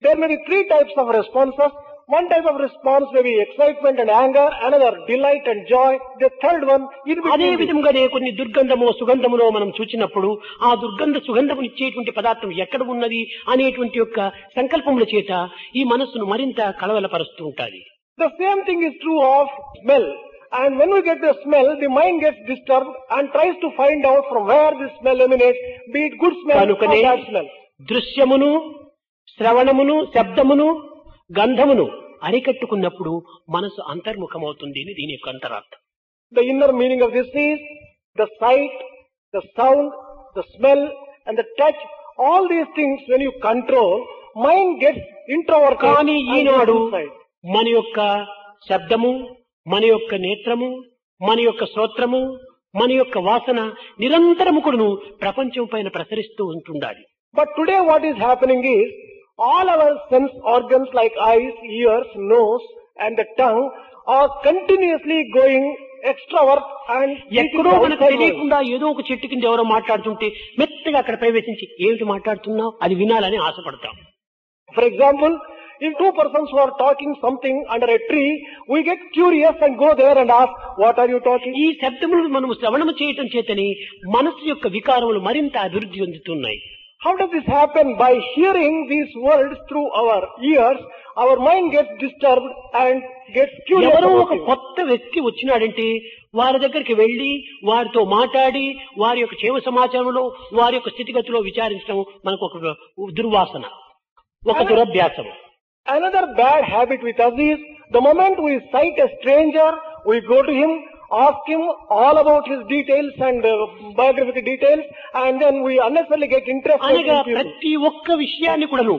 Speaker 2: there may be 3 types of responses. One type of response may be excitement and anger, another delight and joy, the third one in
Speaker 1: అదే
Speaker 2: between.
Speaker 1: విధంగానే కొన్ని దుర్గంధము సుగంధములో మనం చూచినప్పుడు ఆ దుర్గంధ సుగంధము ఇచ్చేటువంటి పదార్థం ఎక్కడ ఉన్నది అనేటువంటి యొక్క సంకల్పముల చేత ఈ మనస్సును మరింత కలవలపరుస్తూ ఉంటాయి.
Speaker 2: The same thing is true of smell. And when we get the smell, the mind gets disturbed and tries to find out from where this smell emanates, be it good smell or
Speaker 1: కనుకనే
Speaker 2: bad smell.
Speaker 1: దృశ్యమును, శ్రవణమును, శబ్దమును, గంధమును అరికట్టుకున్నప్పుడు మనసు అంతర్ముఖమవుతుంది అని దీని యొక్క అంతరార్థం.
Speaker 2: The inner meaning of this is the sight, the sound, the smell and the touch. All these things when you control, mind gets introverted.
Speaker 1: కానీ
Speaker 2: and
Speaker 1: Eenadu
Speaker 2: goes inside.
Speaker 1: మన యొక్క శబ్దము, మన యొక్క నేత్రము, మన యొక్క శ్రోత్రము, మన యొక్క వాసన నిరంతరము కూడాను ప్రపంచం పైన ప్రసరిస్తూ ఉంటుండాలి.
Speaker 2: But today what is happening is, all our sense organs like eyes, ears, nose and the tongue are continuously going extrovert and
Speaker 1: ఎక్కడో
Speaker 2: reaching
Speaker 1: మనకు
Speaker 2: outside world.
Speaker 1: తెలియకుండా ఏదో ఒక చెట్టు కింద ఎవరో మాట్లాడుతుంటే మెత్తగా అక్కడ ప్రవేశించి ఏమిటి మాట్లాడుతున్నావు అది వినాలని ఆశపడతాం.
Speaker 2: For example, if 2 persons who are talking something under a tree, we get curious and go there and ask, what are you talking?
Speaker 1: ఈ శబ్దములు మనము శ్రవణము చేయటం చేతని మనస్సు యొక్క వికారములు మరింత అభివృద్ధి చెందుతున్నాయి.
Speaker 2: How does this happen? By hearing these words through our ears, our mind gets disturbed and gets curious
Speaker 1: ఎవరో
Speaker 2: about
Speaker 1: ఒక
Speaker 2: things.
Speaker 1: కొత్త వ్యక్తి వచ్చినాడంటే వారి దగ్గరికి వెళ్లి వారితో మాట్లాడి వారి యొక్క క్షేమ సమాచారంలో వారి యొక్క స్థితిగతిలో విచారించడం మనకు ఒక దుర్వాసన, ఒక దురభ్యాసం.
Speaker 2: Another bad habit with us is the moment we sight a stranger, we go to him, ask him all about his details and biographical details, and then we unnecessarily get interested
Speaker 1: అనగా
Speaker 2: in people.
Speaker 1: ప్రతి ఒక్క విషయాన్ని కూడాను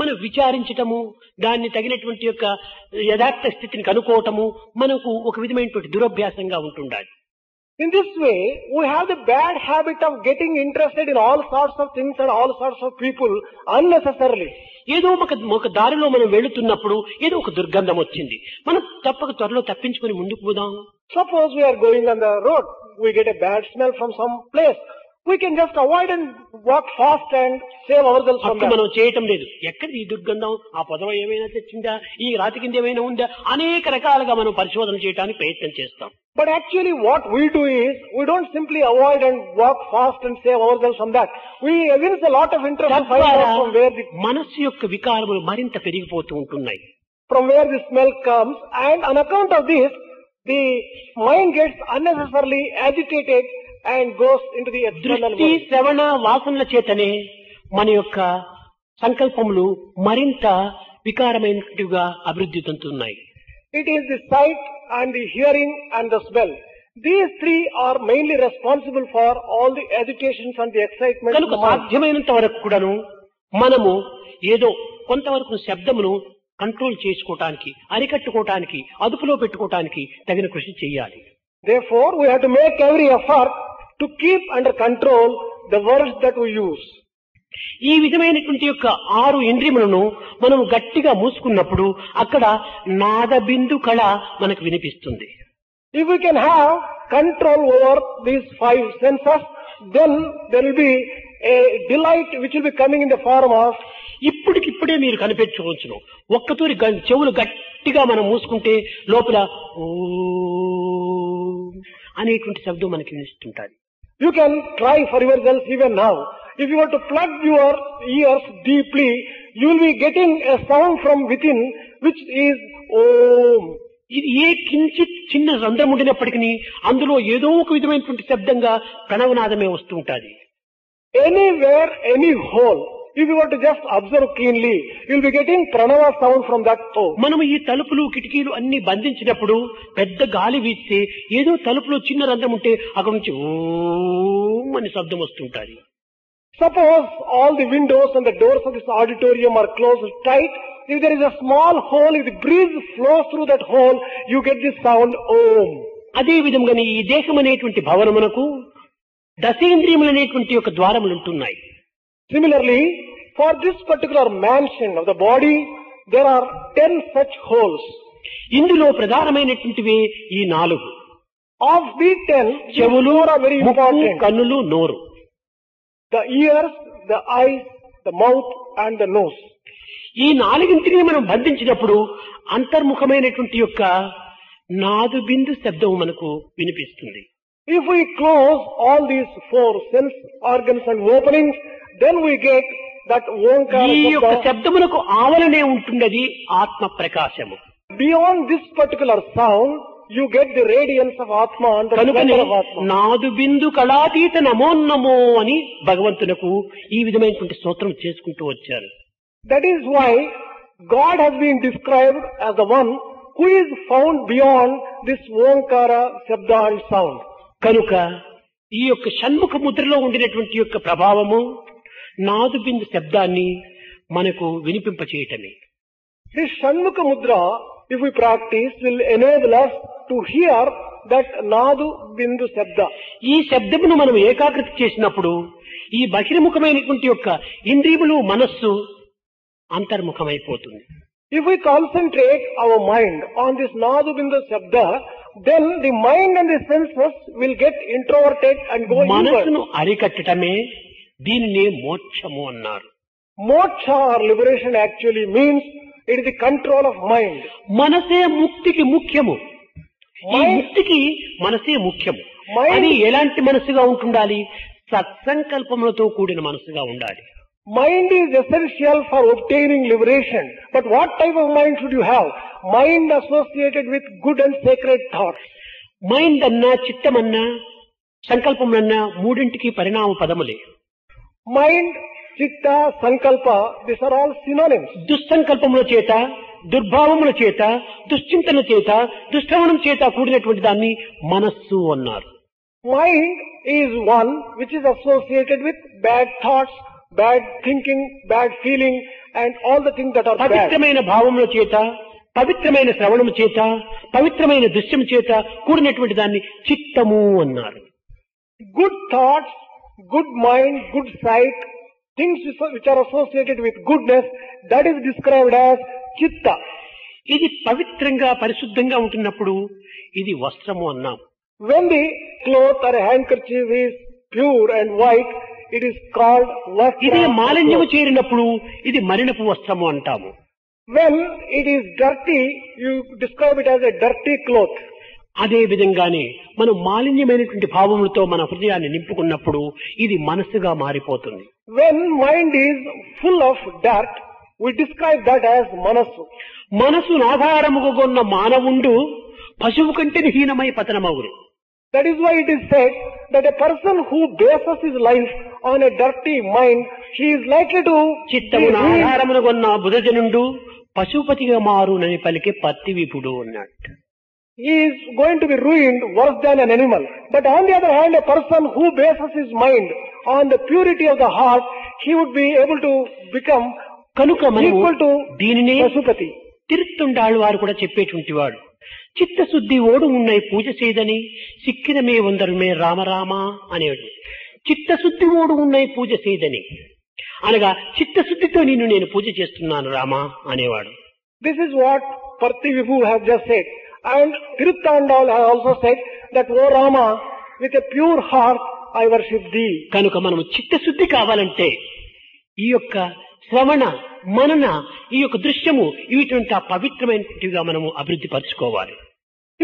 Speaker 1: మనం విచారించటము, దాన్ని తగినటువంటి యొక్క యథార్థ స్థితిని కనుక్కోవటము మనకు ఒక విధమైనటువంటి దురభ్యాసంగా ఉంటుండాలి.
Speaker 2: In this way, we have the bad habit of getting interested in all sorts of things and all sorts of people unnecessarily.
Speaker 1: ఏదో ఒక దారిలో మనం వెళుతున్నప్పుడు ఏదో ఒక దుర్గంధం వచ్చింది, మనం తప్పక త్వరలో తప్పించుకొని ముందుకు పోదాం.
Speaker 2: Suppose we are going on the road, we get a bad smell from some place. We can just avoid and walk fast and save ourselves from
Speaker 1: అప్పుడు
Speaker 2: that.
Speaker 1: మనం చేయటం లేదు. ఎక్కడ ఈ దుర్గంధం, ఆ పొదవ ఏమైనా తెచ్చిందా, ఈ రాతి కింద ఏమైనా ఉందా, అనేక రకాలుగా మనం పరిశోధన చేయడానికి ప్రయత్నం చేస్తాం.
Speaker 2: But actually what we do is, we don't simply avoid and walk fast and save ourselves from that. We evince a lot of interest to find
Speaker 1: తద్వారా
Speaker 2: out from where
Speaker 1: మనస్సు యొక్క వికారములు మరింత పెరిగిపోతూ ఉంటున్నాయి.
Speaker 2: the smell comes, and on account of this, the mind gets unnecessarily agitated and goes into the external
Speaker 1: దృష్టి,
Speaker 2: world.
Speaker 1: శ్రవణ, వాసనల చేతనే మన యొక్క సంకల్పములు మరింత వికారమైనట్టుగా అభివృద్ధి చెందుతున్నాయి.
Speaker 2: It is the sight and the hearing and the smell. These three are mainly responsible for all the agitations and the excitement in
Speaker 1: కనుక
Speaker 2: the mind.
Speaker 1: సాధ్యమైనంత వరకు కూడాను మనము ఏదో కొంతవరకు శబ్దమును కంట్రోల్ చేసుకోవటానికి, అరికట్టుకోవటానికి, అదుపులో పెట్టుకోవటానికి తగిన కృషి చేయాలి.
Speaker 2: Therefore, we have to make every effort to keep under control the words that we use.
Speaker 1: ఈ విధమైనటువంటి యొక్క 6 ఇంద్రియములను మనం గట్టిగా మూసుకున్నప్పుడు అక్కడ నాద బిందు కళ మనకు వినిపిస్తుంది.
Speaker 2: If we can have control over these 5 senses, then there will be a delight which will be coming in the form of.
Speaker 1: ఇప్పటికిప్పుడే మీరు కనిపెట్టుకోవచ్చును. ఒక్కతూరి చెవులు గట్టిగా మనం మూసుకుంటే లోపల ఓ అనేటువంటి శబ్దం మనకి వినిపిస్తుంటాది.
Speaker 2: You can try for yourself even now. If you were to plug your ears deeply, you will be getting a sound from within which is Om.
Speaker 1: ఇది ఏ కించిత్ చిన్న రంధ్రం ఉండినప్పటికీ అందులో ఏదో ఒక విధమైనటువంటి శబ్దంగా ప్రణవనాదమే వస్తూ ఉంటుంది.
Speaker 2: Anywhere, any hole, if you were to just observe keenly, you will be getting pranava sound from that hole.
Speaker 1: మనం ఈ తలుపులు కిటికీలు అన్ని బంధించినప్పుడు పెద్ద గాలి వీస్తే ఏదో తలుపులో చిన్న రంధ్రం ఉంటే అక్కడ నుంచి ఓం అని శబ్దం వస్తుంటుంది.
Speaker 2: Suppose all the windows and the doors of this auditorium are closed tight. If there is a small hole, if the breeze flows through that hole, you get this sound Om.
Speaker 1: అదే విధంగానే ఈ దేశం అనేటువంటి భవనమునకు దశేంద్రియములు అనేటువంటి యొక్క ద్వారములు ఉంటున్నాయి.
Speaker 2: Similarly, for this particular mansion of the body, there are 10 such holes.
Speaker 1: ఇందులో ప్రధానమైనటువంటివి ఈ 4.
Speaker 2: Of these 10,
Speaker 1: చెవులు,
Speaker 2: four are very
Speaker 1: ముక్కు,
Speaker 2: important.
Speaker 1: కన్నులు, నోరు.
Speaker 2: The ears, the eyes, the mouth and the nose.
Speaker 1: ఈ 4 మనం బంధించినప్పుడు అంతర్ముఖమైనటువంటి యొక్క నాదు బిందు శబ్దం మనకు వినిపిస్తుంది.
Speaker 2: If we close all these 4 sense organs and openings, then we get that Omkara
Speaker 1: ఈ యొక్క
Speaker 2: Shabda.
Speaker 1: శబ్దమునకు ఆవలనే ఉంటున్నది ఆత్మ ప్రకాశము.
Speaker 2: Beyond this particular sound, you get the radiance of Atma and the
Speaker 1: కనుకనే
Speaker 2: splendor of Atma.
Speaker 1: నాదు బిందు కళాతీత నమోన్నమో అని భగవంతునకు ఈ విధమైనటువంటి స్తోత్రం చేసుకుంటూ వచ్చారు.
Speaker 2: That is why God has been described as the one who is found beyond this Omkara Shabda and sound.
Speaker 1: కనుక ఈ యొక్క షణ్ముఖ ముద్రలో ఉండినటువంటి యొక్క ప్రభావము నాదు బిందు శబ్దాన్ని మనకు వినిపింపచేయటమే.
Speaker 2: This Shanmukha Mudra, if we practice, will enable us to hear that Nadu Bindu Shabda.
Speaker 1: ఈ శబ్దమును మనం ఏకాగ్రత చేసినప్పుడు ఈ బహిర్ముఖమైనటువంటి యొక్క ఇంద్రియములు మనస్సు అంతర్ముఖమైపోతుంది.
Speaker 2: If we concentrate our mind on this Nadu Bindu Shabda, then the mind and the senses will get introverted and go inward.
Speaker 1: మనస్సును అరికట్టడమే దీనినే మోక్షము అన్నారు.
Speaker 2: Moksha or liberation actually means it is the control of mind.
Speaker 1: మనసే ముక్తికి ముఖ్యము. ఈ ముక్తికి మనసే ముఖ్యము. అది ఎలాంటి మనసుగా ఉంటుండాలి? సత్సంకల్పములతో కూడిన మనసుగా ఉండాలి.
Speaker 2: Mind is essential for obtaining liberation. But what type of mind should you have? Mind associated with good and sacred thoughts.
Speaker 1: Mind అన్నా, చిత్తమన్నా, సంకల్పమన్నా 3ంటికి పరిణామ పదములే.
Speaker 2: Mind chitta, sankalpa, these are all synonyms.
Speaker 1: దుస్సంకల్పముల చేత, దుర్భావముల చేత, దుశ్చింతన చేత, దుష్టవనం చేత కూడినటువంటి దాన్ని మనస్సు అన్నారు.
Speaker 2: Mind is one which is associated with bad thoughts, bad thinking, bad feeling, and all the things that are bad.
Speaker 1: పవిత్రమైన భావముల చేత, పవిత్రమైన శ్రవణము చేత, పవిత్రమైన దృశ్యము చేత కూడినటువంటి దాన్ని చిత్తము అన్నారు.
Speaker 2: Good thoughts, good mind, good sight, things which are associated with goodness, that is described as chitta.
Speaker 1: ఇది పవిత్రంగా పరిశుద్ధంగా ఉంటున్నప్పుడు ఇది వస్త్రము అన్నాం.
Speaker 2: When the cloth or a handkerchief is pure and white, it is called
Speaker 1: ఇదే
Speaker 2: vastra.
Speaker 1: మాలిన్యము చేరినప్పుడు ఇది మలినపు వస్త్రము అంటాము.
Speaker 2: When it is dirty, you describe it as a dirty cloth.
Speaker 1: అదే విధంగానే మనం మాలిన్యమైనటువంటి భావములతో మన హృదయాన్ని నింపుకున్నప్పుడు ఇది మనస్సుగా మారిపోతుంది.
Speaker 2: When mind is full of dirt, we describe that as manasu.
Speaker 1: మనసును ఆధారముగా కొన్న మానవుండు పశువు కంటే హీనమై పతనమగురు.
Speaker 2: That is why it is said that a person who bases his life on a dirty mind, he is likely to be
Speaker 1: చిత్తమును
Speaker 2: ruined.
Speaker 1: ఆధారమును కొన్న బుధజనుండు పశుపతిగా మారునని పలికే పత్తి విపుడు అన్నట్టు.
Speaker 2: He is going to be ruined worse than an animal. But on the other hand, a person who bases his mind on the purity of the heart, he would be able to become
Speaker 1: కనుక మనము
Speaker 2: equal to
Speaker 1: దీనినే
Speaker 2: Pasupati.
Speaker 1: తిరుత్తుండాళ్ళు వారు కూడా చెప్పేటువంటి వాడు. చిత్తశుద్ధి ఓడు ఉన్నై పూజ చేయదని సిక్కినమే వందరుమే రామరామ అనేడు. చిత్తశుద్ధి ఓడు ఉన్నై పూజ చేయదని అనగా చిత్తశుద్ధితో నేను పూజ చేస్తున్నాను రామా అనేవాడు.
Speaker 2: This is what Parthi Vibhu has just said. And Tiruthandal has also said that, O Rama, with a pure heart I worship thee.
Speaker 1: కనుక మనము చిత్తశుద్ధి కావాలంటే ఈ యొక్క శ్రవణ మనన ఈ యొక్క దృశ్యము ఇటువంటి పవిత్రమైనటిగా మనము అభివృద్ధి పరచుకోవాలి.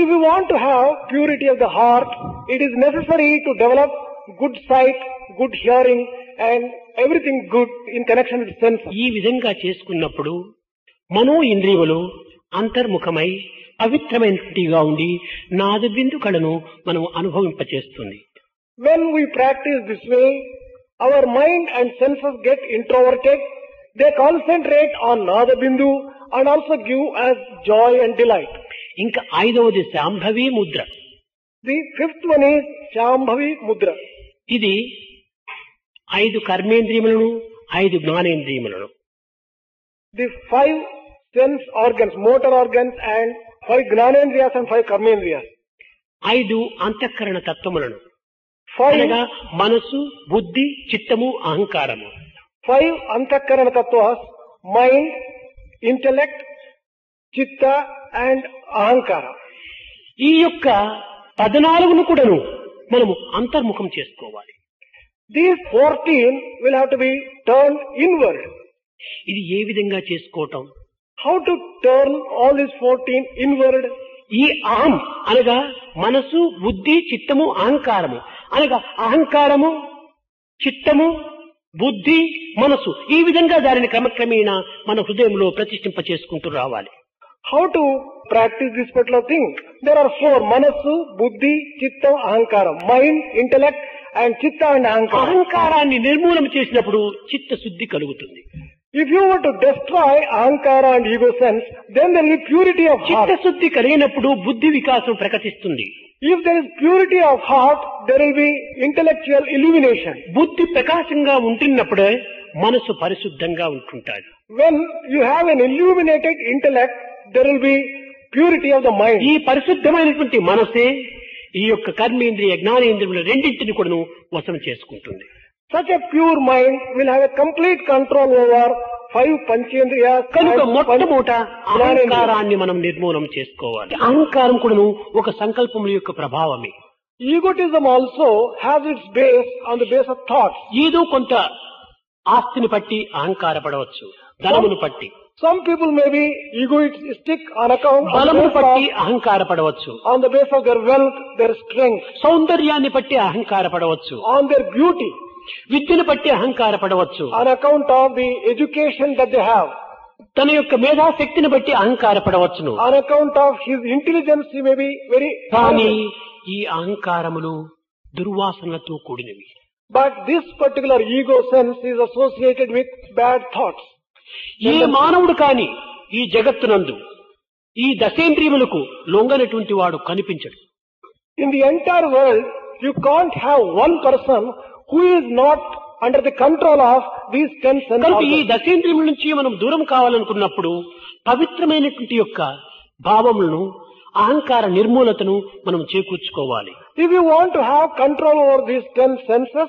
Speaker 2: If we want to have purity of the heart, it is necessary to develop good sight, good hearing, and everything good in connection with senses.
Speaker 1: ఈ విధంగా చేసుకున్నప్పుడు మనో ఇంద్రియములు అంతర్ముఖమై పవిత్రమైనటిగా ఉండి నాద బిందు కళను మనం అనుభవింపచేస్తుంది.
Speaker 2: When we practice this way, our mind and senses get introverted. They concentrate on Nada Bindu and also give us joy and delight.
Speaker 1: ఇంకా ఐదవది Shambhavi Mudra.
Speaker 2: The fifth one is Shambhavi Mudra.
Speaker 1: ఇది 5 కర్మేంద్రియములను 5 జ్ఞానేంద్రియములను
Speaker 2: The 5 sense organs, motor organs, and 5 Gnanendriyas and 5 Karmendriyas.
Speaker 1: 5 అంతఃకరణ తత్వములను
Speaker 2: 5
Speaker 1: అనగా మనసు, బుద్ధి, చిత్తము, అహంకారము.
Speaker 2: 5 Antakarana Tattvas, mind, intellect, chitta, and ahankara.
Speaker 1: ఈ యొక్క 14ను కూడాను మనము అంతర్ముఖం చేసుకోవాలి.
Speaker 2: These 14 will have to be turned inward.
Speaker 1: ఇది ఏ విధంగా చేసుకోవటం?
Speaker 2: How to turn all these 14 inward?
Speaker 1: ఈ అహం అనగా మనసు, బుద్ధి, చిత్తము, అహంకారము అనగా అహంకారము, చిత్తము, బుద్ధి, మనసు ఈ విధంగా దానిని క్రమక్రమేణా మన హృదయంలో ప్రతిష్ఠింప చేసుకుంటూ రావాలి.
Speaker 2: How to practice this particular thing? There are 4: Manasu, Buddhi, Chitta, Ahankara. Mind, intellect, and Chitta and Ahankara.
Speaker 1: అహంకారాన్ని నిర్మూలన చేసినప్పుడు చిత్తశుద్ధి కలుగుతుంది.
Speaker 2: If you were to destroy Ahankara and ego sense, then there will be purity of heart.
Speaker 1: చిత్తశుద్ధి కలిగినప్పుడు బుద్ధి వికాసం ప్రకటిస్తుంది.
Speaker 2: If there is purity of heart, there will be intellectual illumination.
Speaker 1: బుద్ధి ప్రకాశంగా ఉంటున్నప్పుడే మనసు పరిశుద్ధంగా ఉంటుంటాడు.
Speaker 2: When you have an illuminated intellect, there will be purity of the mind.
Speaker 1: ఈ పరిశుద్ధమైనటువంటి మనసే ఈ యొక్క కర్మేంద్రియ జ్ఞానేంద్రియముల రెండింటిని కూడా వశం చేసుకుంటుంది.
Speaker 2: Such a pure mind will have a complete control over 5 Panchendriyas.
Speaker 1: కనుక
Speaker 2: and
Speaker 1: మొట్టమొదట
Speaker 2: Gnanendriyas.
Speaker 1: అహంకారాన్ని మనం నిర్మూలన చేసుకోవాలి. అహంకారం కూడాను ఒక సంకల్పముల యొక్క ప్రభావమే.
Speaker 2: Egotism also has its base on the base of thoughts.
Speaker 1: ఏదో కొంత ఆస్తిని పట్టి అహంకారపడవచ్చు, ధనమును పట్టి,
Speaker 2: Some people may be egoistic on account
Speaker 1: బలమును
Speaker 2: of
Speaker 1: పట్టి అహంకారపడవచ్చు,
Speaker 2: on the base of their wealth, their strength,
Speaker 1: సౌందర్యాన్ని పట్టి అహంకారపడవచ్చు,
Speaker 2: on their beauty,
Speaker 1: విద్యను పట్టి అహంకారపడవచ్చు,
Speaker 2: on account of the education that they have,
Speaker 1: తన యొక్క మేధాశక్తిని బట్టి అహంకారపడవచ్చును.
Speaker 2: on account of his intelligence, he may be very
Speaker 1: కానీ
Speaker 2: arrogant.
Speaker 1: ఈ అహంకారములు దుర్వాసనలతో కూడినవి.
Speaker 2: But this particular ego sense is associated with bad thoughts.
Speaker 1: ఏ మానవుడు కాని ఈ జగత్తునందు ఈ దశేంద్రియములకు లొంగనటువంటి వాడు కనిపించడు.
Speaker 2: In the entire world, you can't have one person who is not under the control of these 10 sense
Speaker 1: కనుక ఈ
Speaker 2: organs.
Speaker 1: దశేంద్రియముల నుంచి మనం దూరం కావాలనుకున్నప్పుడు పవిత్రమైనటువంటి యొక్క భావములను అహంకార నిర్మూలతను మనం చేకూర్చుకోవాలి.
Speaker 2: If you want to have control over these 10 senses,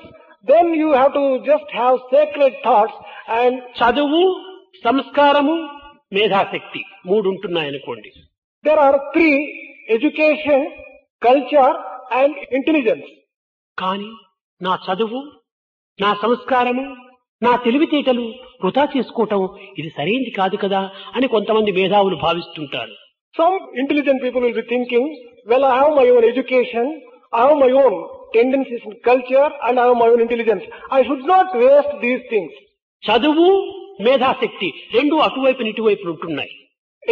Speaker 2: then you have to just have sacred thoughts and
Speaker 1: చదువు, సంస్కారము, మేధాశక్తి మూడు ఉంటున్నాయనుకోండి.
Speaker 2: there are 3: education, culture and intelligence.
Speaker 1: కానీ నా చదువు, నా సంస్కారము, నా తెలివితేటలు వృధా చేసుకోవటం ఇది సరైనది కాదు కదా అని కొంతమంది మేధావులు భావిస్తుంటారు.
Speaker 2: Some intelligent people will be thinking, well, I have my own education, I have my own tendencies in culture and I have my own intelligence. I should not waste these things.
Speaker 1: చదువు, మేధాశక్తి రెండు అటువైపు ఇటువైపు ఉంటున్నాయి.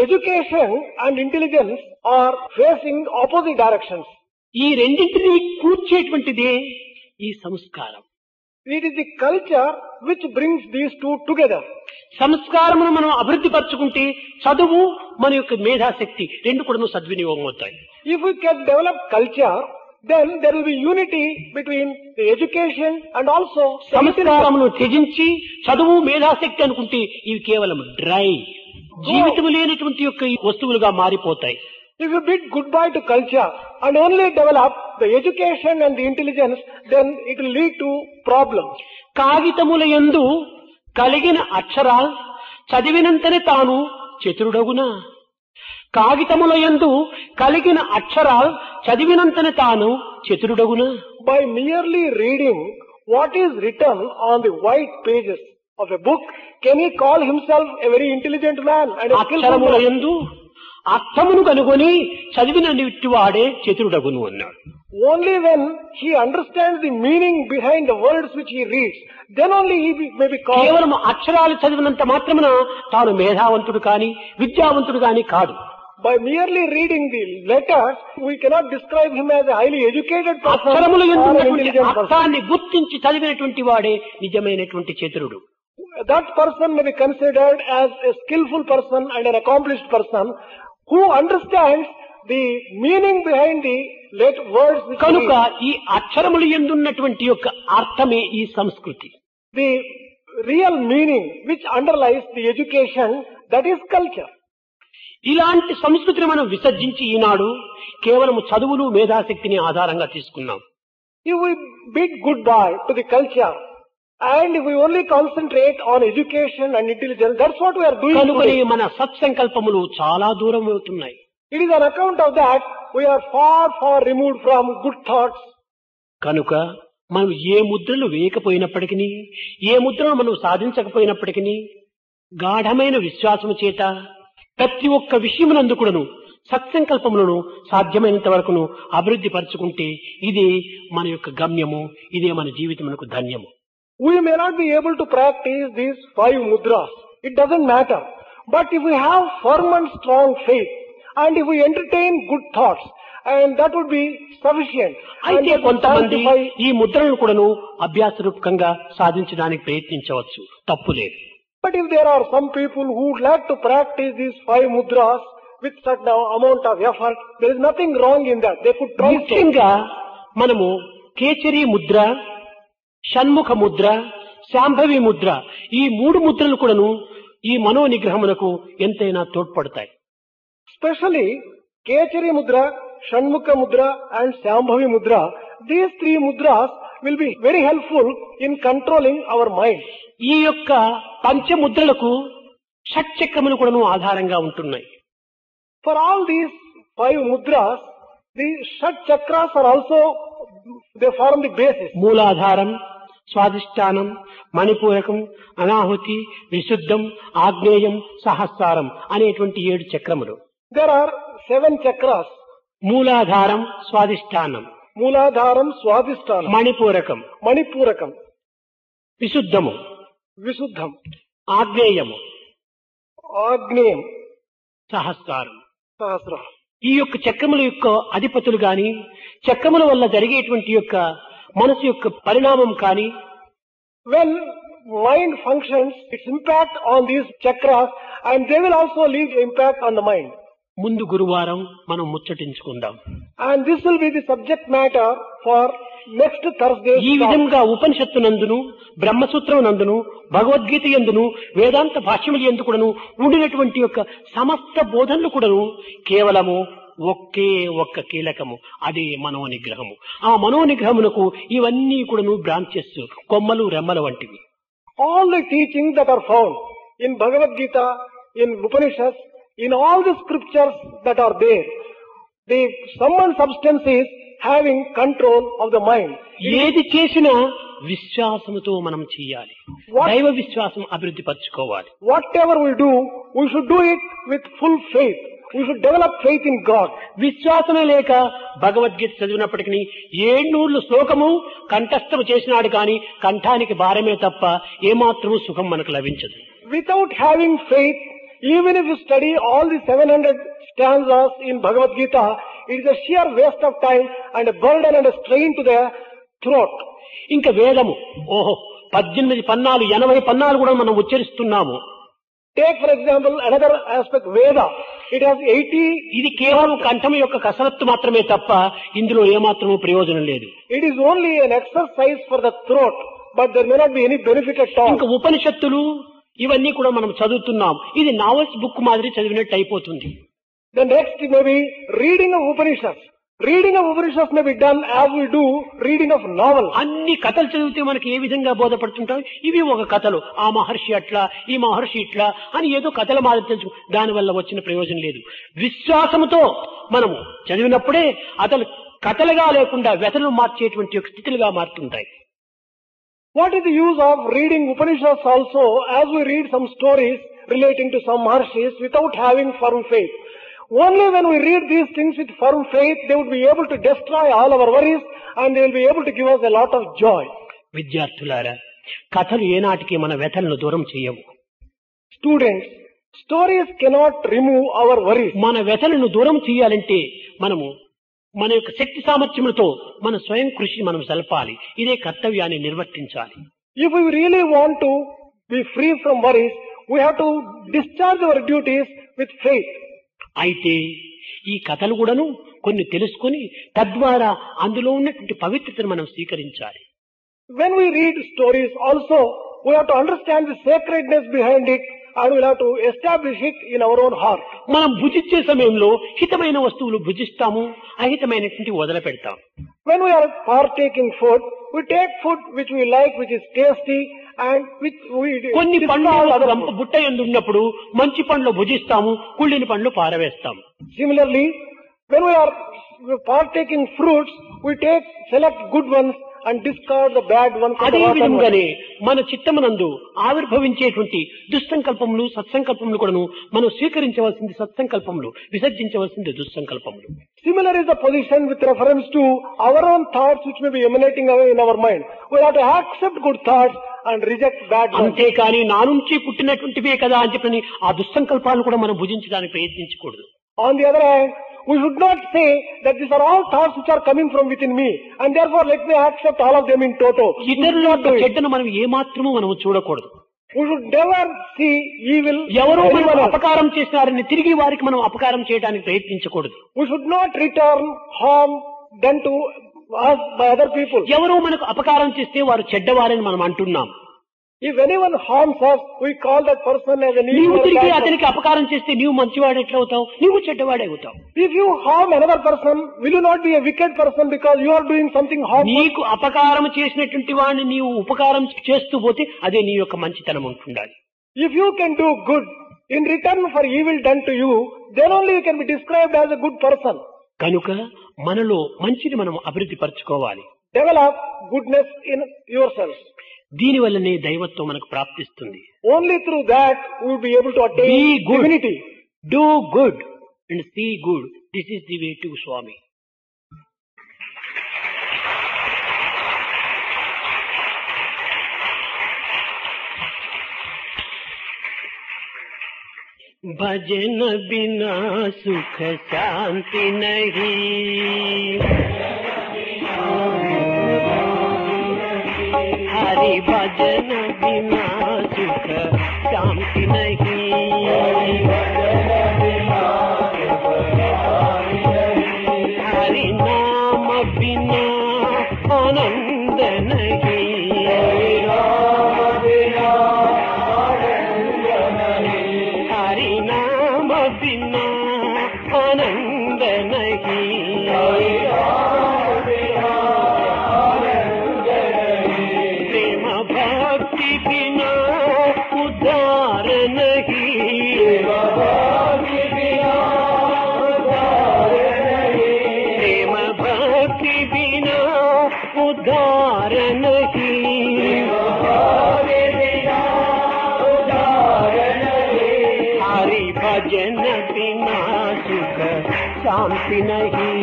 Speaker 2: Education and intelligence are facing opposite directions.
Speaker 1: ఈ రెండింటిని కూర్చేటువంటిదే ఈ సంస్కారం.
Speaker 2: It is the culture which brings these two together.
Speaker 1: సంస్కారమును మనం అభివృద్ధి పరచుకుంటే చదువు మన యొక్క మేధాశక్తి రెండు కూడా సద్వినియోగం అవుతాయి.
Speaker 2: If we can develop culture, then there will be unity between the education and also the intelligence.
Speaker 1: సంస్కారమును త్యజించి చదువు, మేధాశక్తి అనుకుంటే ఇవి కేవలం డ్రై జీవితం లేనటువంటి యొక్క వస్తువులుగా మారిపోతాయి.
Speaker 2: If you bid goodbye to culture and only develop the education and the intelligence, then it will lead to problems.
Speaker 1: కాగితముల యందు కలిగిన అక్షరాల్ చదివినంతనే తాను చతురుడగునా. కాగితముల యందు కలిగిన అక్షరాల్ చదివినంతనే తాను చతురుడగునా.
Speaker 2: By merely reading what is written on the white pages of a book, can he call himself a very intelligent man and a skillful
Speaker 1: అక్షరముల
Speaker 2: man?
Speaker 1: యందు అర్థమును కనుగొని చదివినటువంటి వాడే చతురుడగును అన్నాడు.
Speaker 2: Only when he understands the meaning behind the words which he reads, then only he may be called.
Speaker 1: కేవలం అక్షరాలు చదివినంత మాత్రమున తాను మేధావంతుడు కాని విద్యావంతుడు కాని కాదు.
Speaker 2: By merely reading the letters, we cannot describe him as a highly educated person
Speaker 1: అక్షరముల యందు
Speaker 2: or an
Speaker 1: ఉన్నటువంటి
Speaker 2: intelligent person.
Speaker 1: అర్థాన్ని గుర్తించి చదివినటువంటి వాడే నిజమైనటువంటి చతురుడు.
Speaker 2: That person may be considered as a skillful person and an accomplished person who understands the meaning behind the words which he
Speaker 1: కనుక
Speaker 2: reads.
Speaker 1: ఈ అక్షరముల యందు ఉన్నటువంటి యొక్క అర్థమే ఈ సంస్కృతి.
Speaker 2: The real meaning which underlies the education, that is culture.
Speaker 1: ఇలాంటి సంస్కృతిని మనం విసర్జించి ఈనాడు కేవలం చదువులు, మేధాశక్తిని ఆధారంగా తీసుకున్నాం.
Speaker 2: If we bid goodbye to the culture and if we only concentrate on education and intelligence, that's what we are doing
Speaker 1: కనుకనే
Speaker 2: today.
Speaker 1: మన సత్సంకల్పములు చాలా దూరం అవుతున్నాయి.
Speaker 2: It is on account of that we are far removed from good thoughts.
Speaker 1: కనుక మనం ఏ ముద్రలు వేయకపోయినప్పటికీ, ఏ ముద్రను మనం సాధించకపోయినప్పటికీ గాఢమైన విశ్వాసము చేత ప్రతి ఒక్క విషయమునందు కూడాను సత్సంకల్పములను సాధ్యమైనంత వరకును అభివృద్ధి పరచుకుంటే ఇదే మన యొక్క గమ్యము, ఇదే మన జీవితమునకు ధన్యము.
Speaker 2: We may not be able to practice these 5 mudras. It doesn't matter. But if we have firm and strong faith and if we entertain good thoughts, and that would be sufficient.
Speaker 1: అయితే
Speaker 2: And that will
Speaker 1: కొంతమంది
Speaker 2: sanctify.
Speaker 1: ఈ ముద్రలను కూడాను అభ్యాస రూపకంగా సాధించడానికి ప్రయత్నించవచ్చు, తప్పు లేదు.
Speaker 2: But if there are some people who would like to practice these 5 mudras with such amount of effort, there is nothing wrong in that. They could try so.
Speaker 1: ముఖ్యంగా మనము కేచరీ ముద్ర, షణ్ముఖ ముద్ర, శాంభవి ముద్ర ఈ 3 ముద్రలు కూడాను ఈ మనో నిగ్రహమునకు ఎంతైనా తోడ్పడతాయి.
Speaker 2: Especially Kechari Mudra, Shanmukha Mudra and Shambhavi Mudra, these 3 mudras will be very helpful in controlling our mind.
Speaker 1: ఈ యొక్క పంచముద్రలకు షట్చక్రములు కూడాను ఆధారంగా ఉంటున్నాయి.
Speaker 2: For all these 5 mudras, the Shat Chakras are also, they form the basis.
Speaker 1: మూలాధారం, స్వాధిష్టానం, మణిపూరకం, అనాహుతి, విశుద్ధం, ఆగ్నేయం, సహస్రారం అనేటువంటి 7 చక్రములు.
Speaker 2: There are 7 chakras.
Speaker 1: మూలాధారం, స్వాధిష్టానం,
Speaker 2: Mooladharam, Swadhisthana,
Speaker 1: మణిపూరకం,
Speaker 2: Manipurakam,
Speaker 1: విశుద్ధము,
Speaker 2: Visuddham,
Speaker 1: ఆగ్నేయము,
Speaker 2: Agneyam,
Speaker 1: సహస్రారం.
Speaker 2: Sahasra.
Speaker 1: ఈ యొక్క చక్రముల యొక్క అధిపతులు గాని, చక్రముల వల్ల జరిగేటువంటి యొక్క మనసు యొక్క పరిణామం కానీ,
Speaker 2: When mind functions, its impact on these chakras, and they will also leave impact on the mind.
Speaker 1: ముందు గురువారం మనం ముచ్చటించుకుందాం.
Speaker 2: And this will be the subject matter for next Thursday.
Speaker 1: ఈ విధంగా ఉపనిషత్తు నందును, బ్రహ్మసూత్రం నందును, భగవద్గీత యందును, వేదాంత భాష్యములు యందు కూడాను ఉండినటువంటి యొక్క సమస్త బోధనలు కూడాను కేవలము ఒక్క కీలకము, అదే మనోనిగ్రహము. ఆ మనోనిగ్రహమునకు ఇవన్నీ కూడాను బ్రాంచెస్, కొమ్మలు రెమ్మలు వంటివి.
Speaker 2: All the teachings that are found in Bhagavad Gita, in Upanishads, in all the scriptures that are there, the sum and substance is having control of the mind.
Speaker 1: ఏది చేసినా విశ్వాసముతో మనం చేయాలి.
Speaker 2: What-
Speaker 1: దైవ విశ్వాసం అభివృద్ధి పరచుకోవాలి.
Speaker 2: Whatever we do, we should do it with full faith. We should develop faith in God.
Speaker 1: విశ్వాసమే లేక భగవద్గీత చదివినప్పటికీ 700 శ్లోకము కంఠస్థము చేసినాడు కానీ కంఠానికి భారమే తప్ప ఏమాత్రము సుఖం మనకు లభించదు.
Speaker 2: Without having faith, even if you study all the 700 stanzas in Bhagavad Gita, it is a sheer waste of time and a burden and a strain to the throat.
Speaker 1: ఇంకా వేదము, ఓహో 18 పన్నాలు 80 పన్నాలు కూడా మనం ఉచ్చరిస్తున్నాము.
Speaker 2: Take for example another aspect, Veda. It has 80.
Speaker 1: ఇది కేవలం కంఠం యొక్క కసరత్తు మాత్రమే తప్ప ఇందులో ఏమాత్రము ప్రయోజనం లేదు.
Speaker 2: It is only an exercise for the throat, but there may not be any benefit at all.
Speaker 1: ఇంకా ఉపనిషత్తులు ఇవన్నీ కూడా మనం చదువుతున్నాం. ఇది నావల్స్ బుక్ మాదిరి చదివినట్టు అయిపోతుంది.
Speaker 2: The next may be reading of Upanishads. Reading of Upanishads may be done as we do reading of novels.
Speaker 1: అన్ని కథలు చదివితే మనకి ఏ విధంగా బోధపడుతుంటాయి? ఇవి ఒక కథలు, ఆ మహర్షి అట్లా, ఈ మహర్షి ఇట్లా అని ఏదో కథల మాదిరి తెలుసు. దానివల్ల వచ్చిన ప్రయోజనం లేదు. విశ్వాసముతో మనము చదివినప్పుడే అతను కథలుగా లేకుండా వ్యతలు మార్చేటువంటి ఒక స్థితిలుగా మారుతుంటాయి.
Speaker 2: What is the use of reading Upanishads also as we read some stories relating to some Maharshis without having firm faith? Only when we read these things with firm faith, they would be able to destroy all our worries and they will be able to give us a lot of joy.
Speaker 1: విద్యార్థులారా, కథలు ఏనాటికి మన వ్యతలను దూరం చేయవు.
Speaker 2: Students, stories cannot remove our worries.
Speaker 1: మన వ్యతలను దూరం చేయాలంటే మనము మన యొక్క శక్తి సామర్థ్యములతో మన స్వయం కృషి మనం సల్పాలి. ఇదే కర్తవ్యాన్ని నిర్వర్తించాలి.
Speaker 2: If we really want to be free from worries, we have to discharge our duties with faith.
Speaker 1: అయితే ఈ కథలు కూడాను కొన్ని తెలుసుకొని తద్వారా అందులో ఉన్నటువంటి పవిత్రతను మనం స్వీకరించాలి.
Speaker 2: When we read stories also, we have to understand the sacredness behind it and we'll have to establish it in our own heart.
Speaker 1: మనం భుజించే సమయంలో హితమైన వస్తువులు భుజిస్తాము, అహితమైనటువంటి వదిలిపెడతాం.
Speaker 2: When we are partaking food, we take food which we like, which is tasty, and which we
Speaker 1: కొన్ని
Speaker 2: discard
Speaker 1: పండ్లు
Speaker 2: other
Speaker 1: రంప
Speaker 2: food.
Speaker 1: బుట్ట ఎందు ఉన్నప్పుడు మంచి పండ్లు భుజిస్తాము, కుళ్ళిన పండ్లు పారవేస్తాము.
Speaker 2: Similarly, when we are partaking fruits, we select good ones and discard the bad ones. and
Speaker 1: అదే
Speaker 2: the rotten ones.
Speaker 1: విధంగానే మన చిత్తమునందు ఆవిర్భవించేటువంటి దుస్సంకల్పములు సత్సంకల్పములు కూడాను మనం స్వీకరించవలసింది సత్సంకల్పములు, విసర్జించవలసింది దుస్సంకల్పములు.
Speaker 2: Similar is the position with reference to our own thoughts which may be emanating away in our mind. We have to accept good thoughts and reject bad ones.
Speaker 1: అంతేకాని నా నుంచి పుట్టినటువంటివే కదా అని చెప్పని ఆ దుస్సంకల్పాలను కూడా మనం భుజించడానికి ప్రయత్నించకూడదు.
Speaker 2: On the other hand, we should not say that these are all thoughts which are coming from within me and therefore let me accept all of them in toto. We should
Speaker 1: ఇతరుల
Speaker 2: not
Speaker 1: యొక్క
Speaker 2: do it.
Speaker 1: చెడ్డను మనం ఏమాత్రము మనం చూడకూడదు.
Speaker 2: We should never see evil.
Speaker 1: ఎవరో
Speaker 2: in
Speaker 1: మనకు
Speaker 2: anyone else.
Speaker 1: అపకారం చేసినారని తిరిగి వారికి మనం అపకారం చేయడానికి ప్రయత్నించకూడదు.
Speaker 2: We should not return harm done to us by other people.
Speaker 1: ఎవరో మనకు అపకారం చేస్తే వారు చెడ్డవారని మనం అంటున్నాం.
Speaker 2: If anyone harms us, we call that person as an
Speaker 1: నీవు
Speaker 2: evil
Speaker 1: తిరిగి
Speaker 2: person.
Speaker 1: అతనికి అపకారం చేస్తే నీవు మంచివాడు ఎట్లా అవుతావు? నీవు చెడ్డవాడే అవుతావు.
Speaker 2: If you harm another person, will you not be a wicked person because you are doing something harmful?
Speaker 1: నీకు అపకారం చేసినటువంటి వాడిని నీవు ఉపకారం చేస్తూ పోతే అదే నీ యొక్క మంచితనం ఉంటుండాలి.
Speaker 2: If you can do good in return for evil done to you, then only you can be described as a good person.
Speaker 1: కనుక మనలో మంచిని మనం అభివృద్ధి పరచుకోవాలి.
Speaker 2: Develop goodness in yourself.
Speaker 1: దీని వల్లనే దైవత్వం మనకు ప్రాప్తిస్తుంది.
Speaker 2: Only through that we will be able to attain
Speaker 1: Be good.
Speaker 2: divinity.
Speaker 1: Do good and see good. This is the way to Swami. भजन बिना सुख शांति नहीं, हरि भजन बिना सुख शांति नहीं, हरि नाम बिना आनंद नहीं, हरि नाम बिना आनंद नहीं, प्रेम भक्ति बिना उद्धार नहीं, प्रेम भक्ति बिना उद्धार नहीं, हरि भजन बिना सुख शांति नहीं,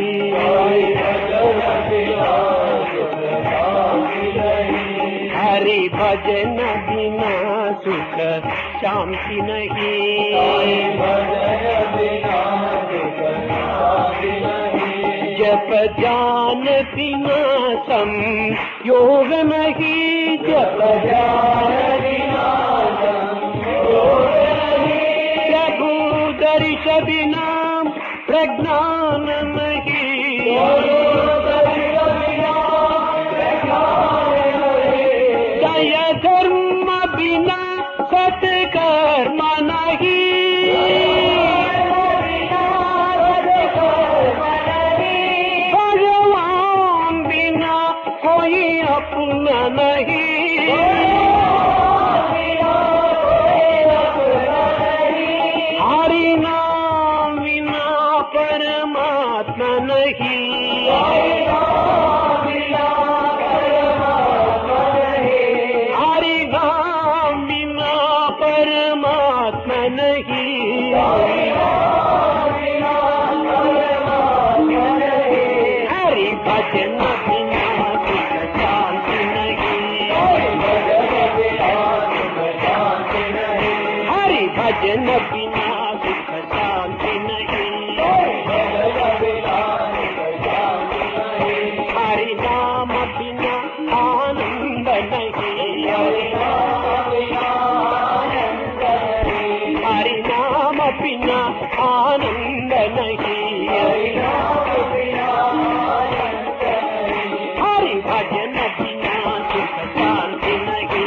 Speaker 1: हरि भजन बिना सुख शांति नहीं, जप ज्ञान बिना संयोग नहीं, जप ज्ञान बिना संयोग नहीं, प्रभु दर्श बिना प्रज्ञान नहीं, दय धर्म बिना सत्कर्म नहीं, भगवान बिना कोई अपना नहीं, हरि नाम बिना परमात्मा नहीं, हरि नाम बिना परमात्मा नहीं, हरि भजन बिना सुख शांति नहीं, हरि भजन बिना सुख शांति नहीं, हरि नाम बिना आनंद नहीं, हरि नाम बिना आनंद नहीं, हरि भजन बिना सुख शांति नहीं,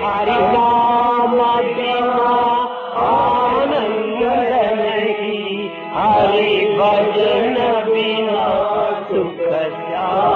Speaker 1: हरि नाम बिना आनंद नहीं, हरि भजन बिना सुख शांति